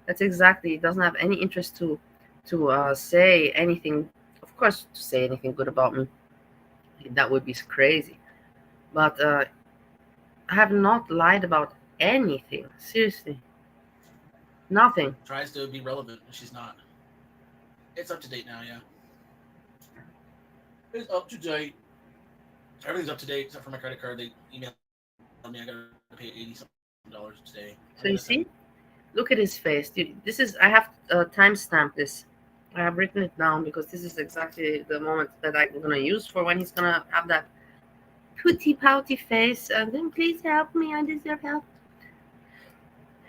[SPEAKER 2] That's exactly. He doesn't have any interest to say anything. Of course, to say anything good about me. That would be crazy. But I have not lied about anything. Seriously. Nothing.
[SPEAKER 7] Tries to be relevant, but she's not. It's up to date now, yeah. It's up to date. Everything's up to date except for my credit card. They emailed me I gotta pay $80 today.
[SPEAKER 2] So you see, look at his face. This is, I have timestamped this. I have written it down because this is exactly the moment that I'm gonna use for when he's gonna have that pooty pouty face. And then please help me. I deserve help.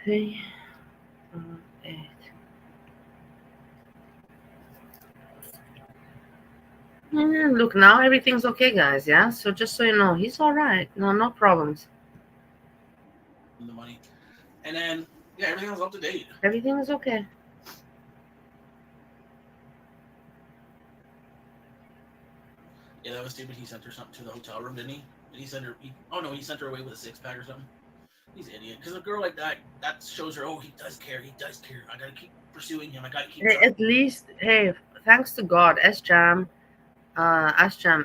[SPEAKER 2] Hey, 8. Yeah, look, now everything's okay, guys. Yeah, so just so you know, he's all right. No problems.
[SPEAKER 7] The money, and then yeah, everything was up to date.
[SPEAKER 2] Everything is okay.
[SPEAKER 7] Yeah, that was stupid. He sent her something to the hotel room, didn't he? And he sent her. He sent her away with a 6-pack or something. He's an idiot. Because a girl like that shows her, oh, he does care. He does care. I gotta keep pursuing him. I gotta keep.
[SPEAKER 2] Hey, at least, hey, thanks to God, Sjam,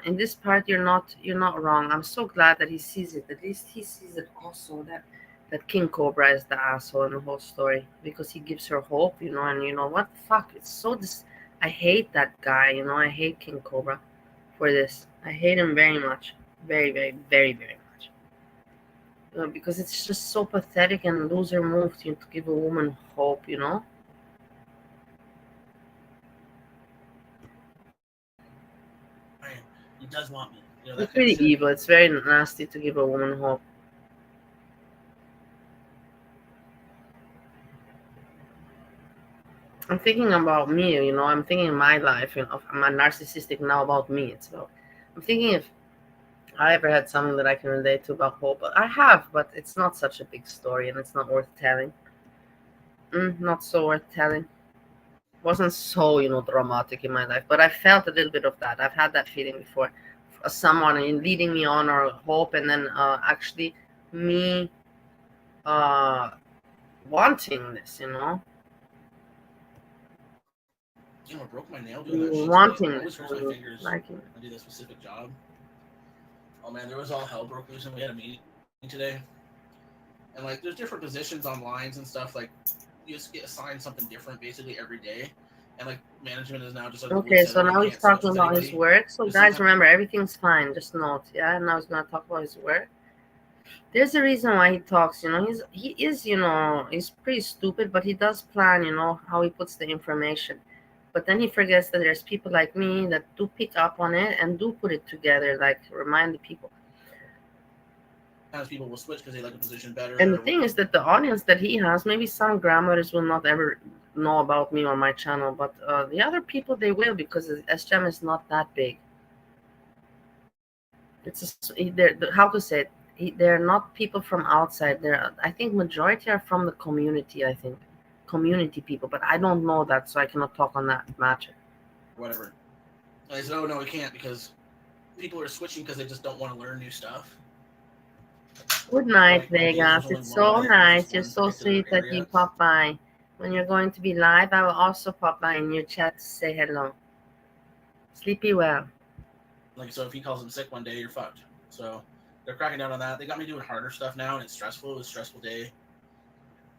[SPEAKER 2] in this part you're not wrong. I'm so glad that he sees it. At least he sees it also that King Cobra is the asshole in the whole story, because he gives her hope, and you know what the fuck, it's so I hate that guy, I hate King Cobra for this. I hate him very much. Very, very, very, very much. Because it's just so pathetic and loser move to give a woman hope,
[SPEAKER 7] He does want me.
[SPEAKER 2] It's really evil. It's very nasty to give a woman hope. I'm thinking about me, I'm thinking my life, I'm a narcissistic now about me. I'm thinking if I ever had something that I can relate to about hope. I have, but it's not such a big story and it's not worth telling. Not so worth telling. Wasn't so, dramatic in my life, but I felt a little bit of that. I've had that feeling before. Someone leading me on or hope, and then actually me wanting this,
[SPEAKER 7] I broke my nail doing that shit.
[SPEAKER 2] Wanting
[SPEAKER 7] it always hurts my fingers.
[SPEAKER 2] Like
[SPEAKER 7] I do that specific job. Oh man, there was all hell broke loose, and we had a meeting today. And like, there's different positions on lines and stuff. Like, you just get assigned something different basically every day. And like, management is now just like,
[SPEAKER 2] okay. So now he's talking about his work. So guys, remember, everything's fine. Just note, yeah. Now he's gonna talk about his work. There's a reason why he talks. He is, he's pretty stupid, but he does plan. How he puts the information. But then he forgets that there's people like me that do pick up on it and do put it together, like remind the people.
[SPEAKER 7] Sometimes people will switch because they like a position better.
[SPEAKER 2] And the thing is that the audience that he has, maybe some grandmothers will not ever know about me on my channel, but the other people, they will, because Sjam is not that big. How to say it? They're not people from outside. I think majority are from the community. I think community people, but I don't know that, so I cannot talk on that matter.
[SPEAKER 7] Whatever. I said, oh no, we can't, because people are switching because they just don't want to learn new stuff.
[SPEAKER 2] Good night, Vegas. It's so nice. You're so sweet that you pop by. When you're going to be live, I will also pop by in your chat to say hello. Sleepy well.
[SPEAKER 7] Like, so if he calls him sick one day, you're fucked. So they're cracking down on that. They got me doing harder stuff now, and it's stressful. It was a stressful day.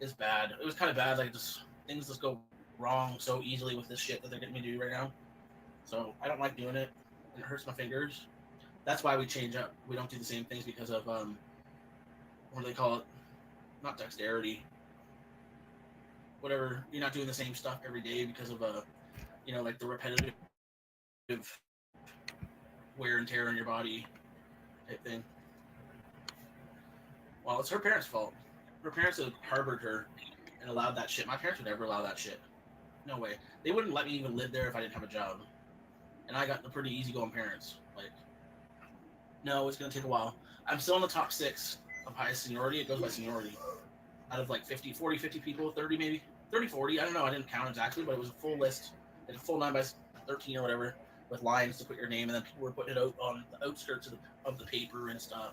[SPEAKER 7] It's bad. It was kind of bad. Like, things just go wrong so easily with this shit that they're getting me to do right now. So I don't like doing it. It hurts my fingers. That's why we change up. We don't do the same things because of what do they call it? Not dexterity. Whatever. You're not doing the same stuff every day because of like the repetitive wear and tear on your body type thing. Well, it's her parents' fault. Her parents have harbored her and allowed that shit. My parents would never allow that shit. No way. They wouldn't let me even live there if I didn't have a job. And I got the pretty easygoing parents. Like, no, it's going to take a while. I'm still in the top 6 of highest seniority. It goes by seniority. Out of like 50 people, 30 maybe. 30, 40. I don't know. I didn't count exactly, but it was a full list. Like a full 9x13 or whatever with lines to put your name. And then people were putting it out on the outskirts of the paper and stuff.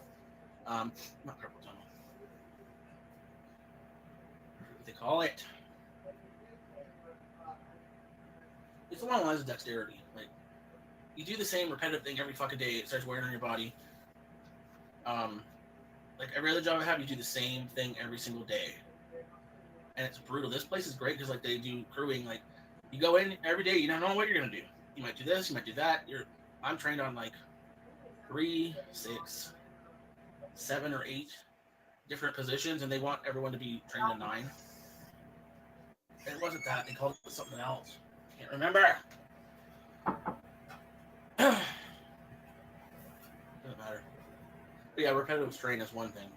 [SPEAKER 7] Not carpal tunnel. What they call it. It's along the lines of dexterity. Like, you do the same repetitive thing every fucking day, it starts wearing on your body. Like every other job I have, you do the same thing every single day. And it's brutal. This place is great because like they do crewing. Like, you go in every day, you don't know what you're gonna do. You might do this, you might do that. I'm trained on like 3, 6, 7, or 8 different positions, and they want everyone to be trained in 9. And it wasn't that. They called it something else. Can't remember. Doesn't matter. But yeah, repetitive strain is one thing.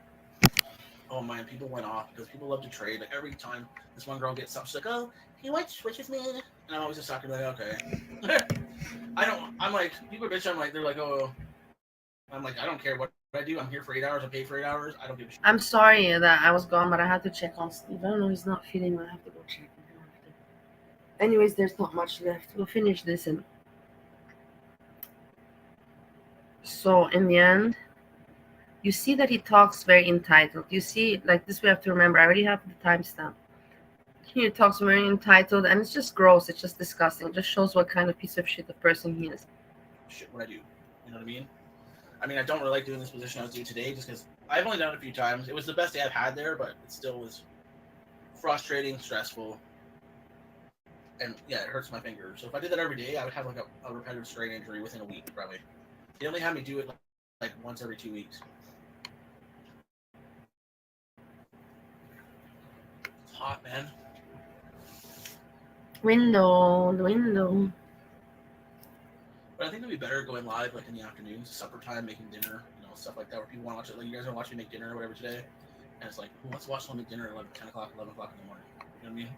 [SPEAKER 7] Oh man, people went off because people love to trade. Like every time this one girl gets something, she's like, "Oh, can you watch Switch with me?" And I'm always just talking like, "Okay." I'm like, people bitch. I'm like, they're like, "Oh," I'm like, I don't care what I do. I'm here for 8 hours. I pay for 8 hours. I don't give a shit.
[SPEAKER 2] I'm sorry that I was gone, but I had to check on Steve. I don't know, he's not feeling well. I have to go check him. Anyways, there's not much left. We'll finish this, and so in the end, you see that he talks very entitled. You see, like this, we have to remember. I already have the timestamp. He talks very entitled, and it's just gross. It's just disgusting. It just shows what kind of piece of shit the person he is.
[SPEAKER 7] Shit, what I do. You know what I mean? I mean, I don't really like doing this position I was doing today just because I've only done it a few times. It was the best day I've had there, but it still was frustrating, stressful, and yeah, it hurts my fingers. So if I did that every day, I would have like a repetitive strain injury within a week, probably. They only had me do it like once every 2 weeks. It's hot, man.
[SPEAKER 2] Window.
[SPEAKER 7] But I think it'd be better going live like in the afternoons, supper time, making dinner, stuff like that, where people want to watch it. Like you guys are watching me make dinner or whatever today, and it's like, well, let's watch someone make dinner at 10 o'clock, 11 o'clock in the morning. You know what I mean?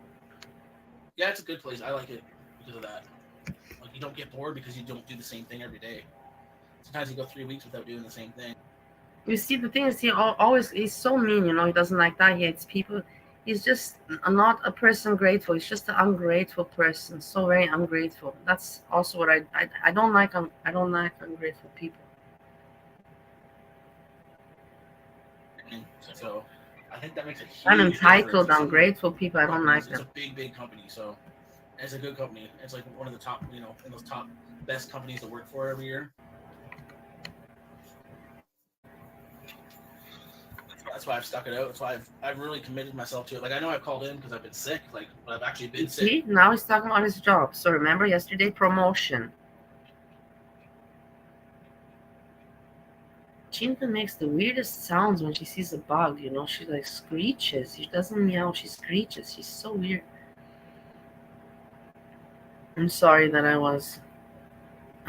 [SPEAKER 7] Yeah, it's a good place. I like it because of that. Like you don't get bored because you don't do the same thing every day. Sometimes you go 3 weeks without doing the same thing.
[SPEAKER 2] You see, the thing is, he's so mean. He doesn't like that. He hates people. He's just not a person grateful. He's just an ungrateful person. So very ungrateful. That's also what I don't like. I don't like ungrateful people.
[SPEAKER 7] So I think that makes a huge
[SPEAKER 2] I'm entitled,
[SPEAKER 7] difference.
[SPEAKER 2] ungrateful people. I don't like
[SPEAKER 7] It's
[SPEAKER 2] them.
[SPEAKER 7] a big company, so it's a good company. It's like one of the top, in those top best companies to work for every year. That's why I've stuck it out. That's why I've really committed myself to it. Like I know I've called in because I've been sick, but I've actually been sick.
[SPEAKER 2] See, now he's talking about his job. So remember yesterday, promotion. Chinta makes the weirdest sounds when she sees a bug. She like screeches. She doesn't meow. She screeches. She's so weird. I'm sorry that I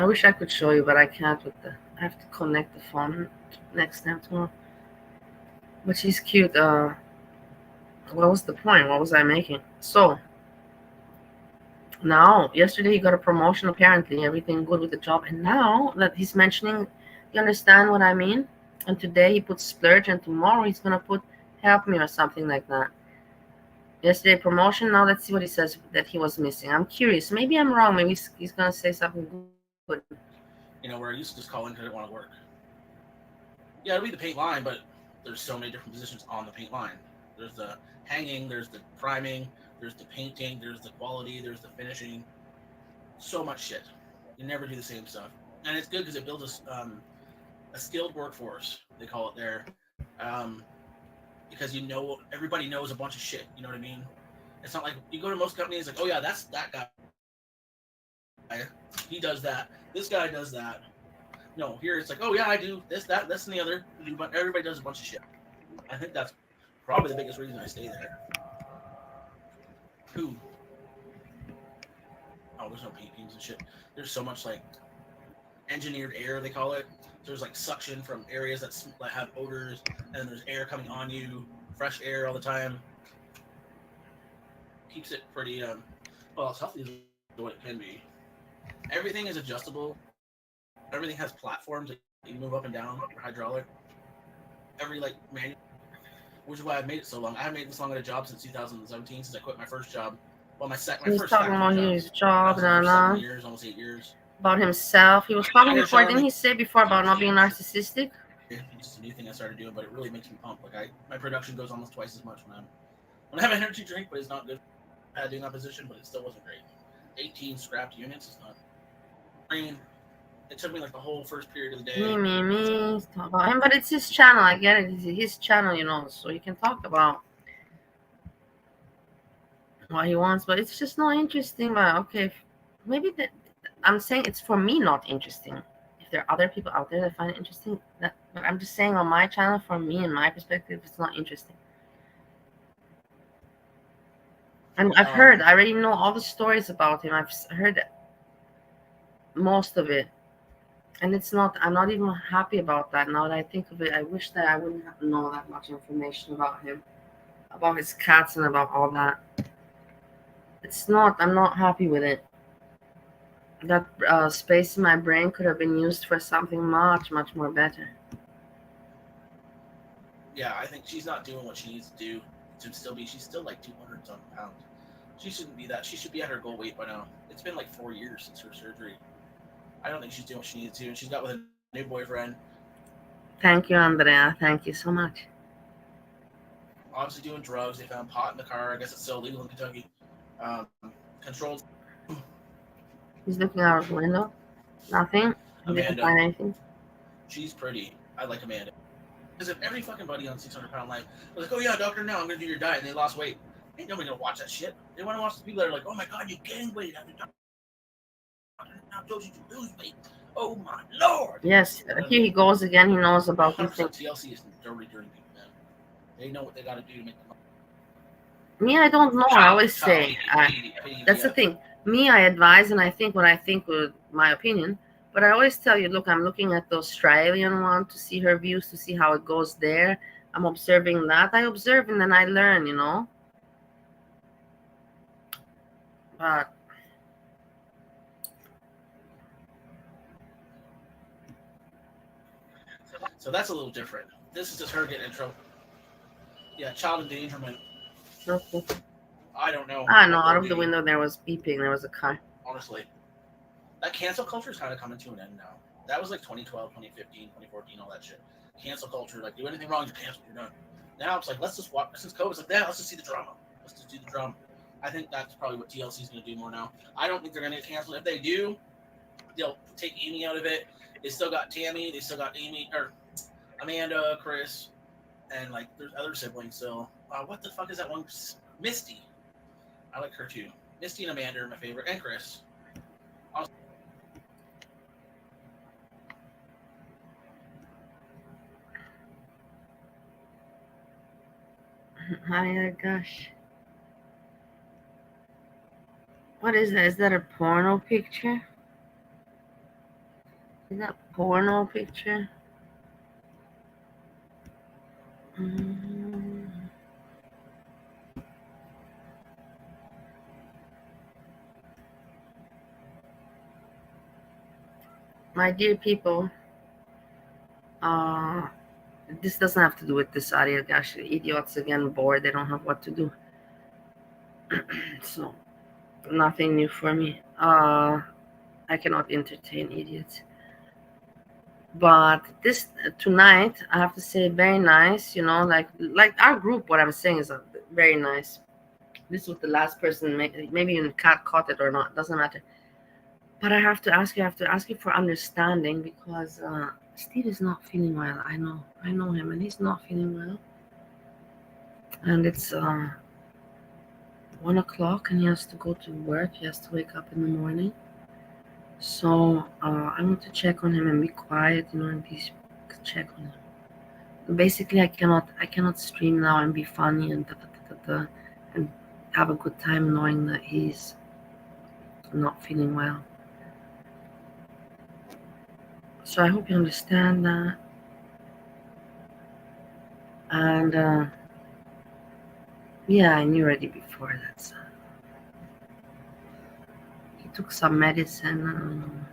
[SPEAKER 2] wish I could show you, but I can't I have to connect the phone next time tomorrow. But she's cute. What was the point? What was I making? So now, yesterday he got a promotion. Apparently, everything good with the job. And now that he's mentioning, you understand what I mean? And today he put splurge, and tomorrow he's gonna put help me or something like that. Yesterday promotion. Now let's see what he says that he was missing. I'm curious. Maybe I'm wrong. Maybe he's gonna say something good.
[SPEAKER 7] Where I used to just call in because I didn't want to work. Yeah, it'll be the paint line, but there's so many different positions on the paint line. There's the hanging, there's the priming, there's the painting, there's the quality, there's the finishing. So much shit. You never do the same stuff. And it's good because it builds a skilled workforce, they call it there. Because everybody knows a bunch of shit. You know what I mean? It's not like you go to most companies like, oh yeah, that's that guy. He does that. This guy does that. No, here it's like, oh yeah, I do this, that, this, and the other. But everybody does a bunch of shit. I think that's probably the biggest reason I stay there. Who? Oh, there's no paint beams and shit. There's so much like engineered air, they call it. There's like suction from areas that have odors, and there's air coming on you, fresh air all the time. Keeps it pretty as healthy as what it can be. Everything is adjustable. Everything has platforms that you move up and down, hydraulic. Every manual, which is why I've made it so long. I haven't made this long at a job since 2017, since I quit my first job. Well, my first
[SPEAKER 2] He's talking about his job,
[SPEAKER 7] 7 years, almost 8 years.
[SPEAKER 2] About himself. He was talking before, didn't he say before about not being narcissistic?
[SPEAKER 7] It's just a new thing I started doing, but it really makes me pump. My production goes almost twice as much when I have an energy drink, but it's not good. I had doing that position, but it still wasn't great. 18 scrapped units is not. I mean, it took me the whole first period of the day.
[SPEAKER 2] Me. Talk about him, but it's his channel. I get it. It's his channel, so he can talk about what he wants. But it's just not interesting. But okay, maybe I'm saying it's for me not interesting. there are other people out there that find it interesting, but I'm just saying on my channel, from me and my perspective, it's not interesting. And I've heard, I already know all the stories about him. I've heard most of it. And it's not, I'm not even happy about that. Now that I think of it, I wish that I wouldn't have to know that much information about him, about his cats and about all that. It's not, I'm not happy with it. That space in my brain could have been used for something much, much more better.
[SPEAKER 7] Yeah, I think she's not doing what she needs to do to still be. She's still like 200 something pounds. She shouldn't be that. She should be at her goal weight by now. It's been like 4 years since her surgery. I don't think she's doing what she needs to. And she's got with a new boyfriend.
[SPEAKER 2] Thank you, Andrea. Thank you so much.
[SPEAKER 7] Obviously doing drugs. They found pot in the car. I guess it's still illegal in Kentucky. Controlled.
[SPEAKER 2] He's looking out the window. Nothing. He didn't find anything.
[SPEAKER 7] She's pretty. I like Amanda. Because if every fucking buddy on 600-pound life was like, oh yeah, doctor, now I'm going to do your diet, and they lost weight, ain't nobody going to watch that shit. They want to watch the people that are like, oh my god, you gained weight after doctor now told you to lose weight. Oh my lord.
[SPEAKER 2] Yes, here he goes again. He knows about these things.
[SPEAKER 7] TLC is dirty people, man. They know what they got to do to make them.
[SPEAKER 2] Me, I don't know. I always say, that's the thing. Me, I advise and I think what I think with my opinion. But I always tell you, look, I'm looking at the Australian one to see her views, to see how it goes there. I'm observing that. I observe and then I learn, you know. But
[SPEAKER 7] so that's a little different. This is just her getting in trouble. Yeah, child endangerment.
[SPEAKER 2] okay.
[SPEAKER 7] I don't know.
[SPEAKER 2] Ah, no, out of the window there was beeping. There was a car.
[SPEAKER 7] Honestly. That cancel culture is kind of coming to an end now. That was like 2012, 2015, 2014, all that shit. Cancel culture, like do anything wrong, you're canceled, you're done. Now it's like, let's just watch, since COVID's like, yeah, let's just see the drama. Let's just do the drama. I think that's probably what TLC is going to do more now. I don't think they're going to get canceled. If they do, they'll take Amy out of it. They still got Tammy, they still got Amy, or Amanda, Chris, and like there's other siblings. So what the fuck is that one? Misty. I like her too. Misty and Amanda are my favorite, and Chris.
[SPEAKER 2] Oh gosh. What is that? Is that a porno picture? Is that a porno picture? My dear people, this doesn't have to do with this audio. Gosh, idiots again, bored. They don't have what to do. So, nothing new for me. I cannot entertain idiots. But this tonight, I have to say, very nice. You know, like our group. What I'm saying is very nice. This was the last person. Maybe even Cat caught it or not. Doesn't matter. But I have to ask you for understanding because Steve is not feeling well. I know him, and he's not feeling well. And it's 1 o'clock, and he has to go to work. He has to wake up in the morning. So I want to check on him and be quiet, you know, and check on him. Basically, I cannot stream now and be funny and and have a good time knowing that he's not feeling well. So I hope you understand that. And yeah, I knew already before that. So he took some medicine.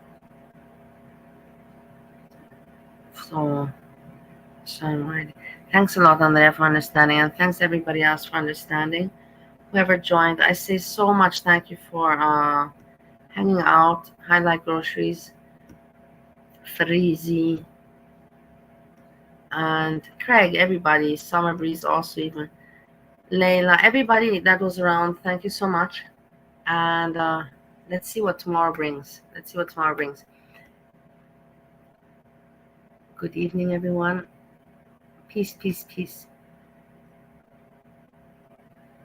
[SPEAKER 2] So I'm ready. Thanks a lot, Andrea, for understanding, and thanks everybody else for understanding. Whoever joined, I say so much thank you for hanging out. Highlight Groceries, Freezy, and Craig, everybody, Summer Breeze also, even Layla, everybody that was around, thank you so much. And let's see what tomorrow brings. Good evening, everyone. Peace, peace, peace.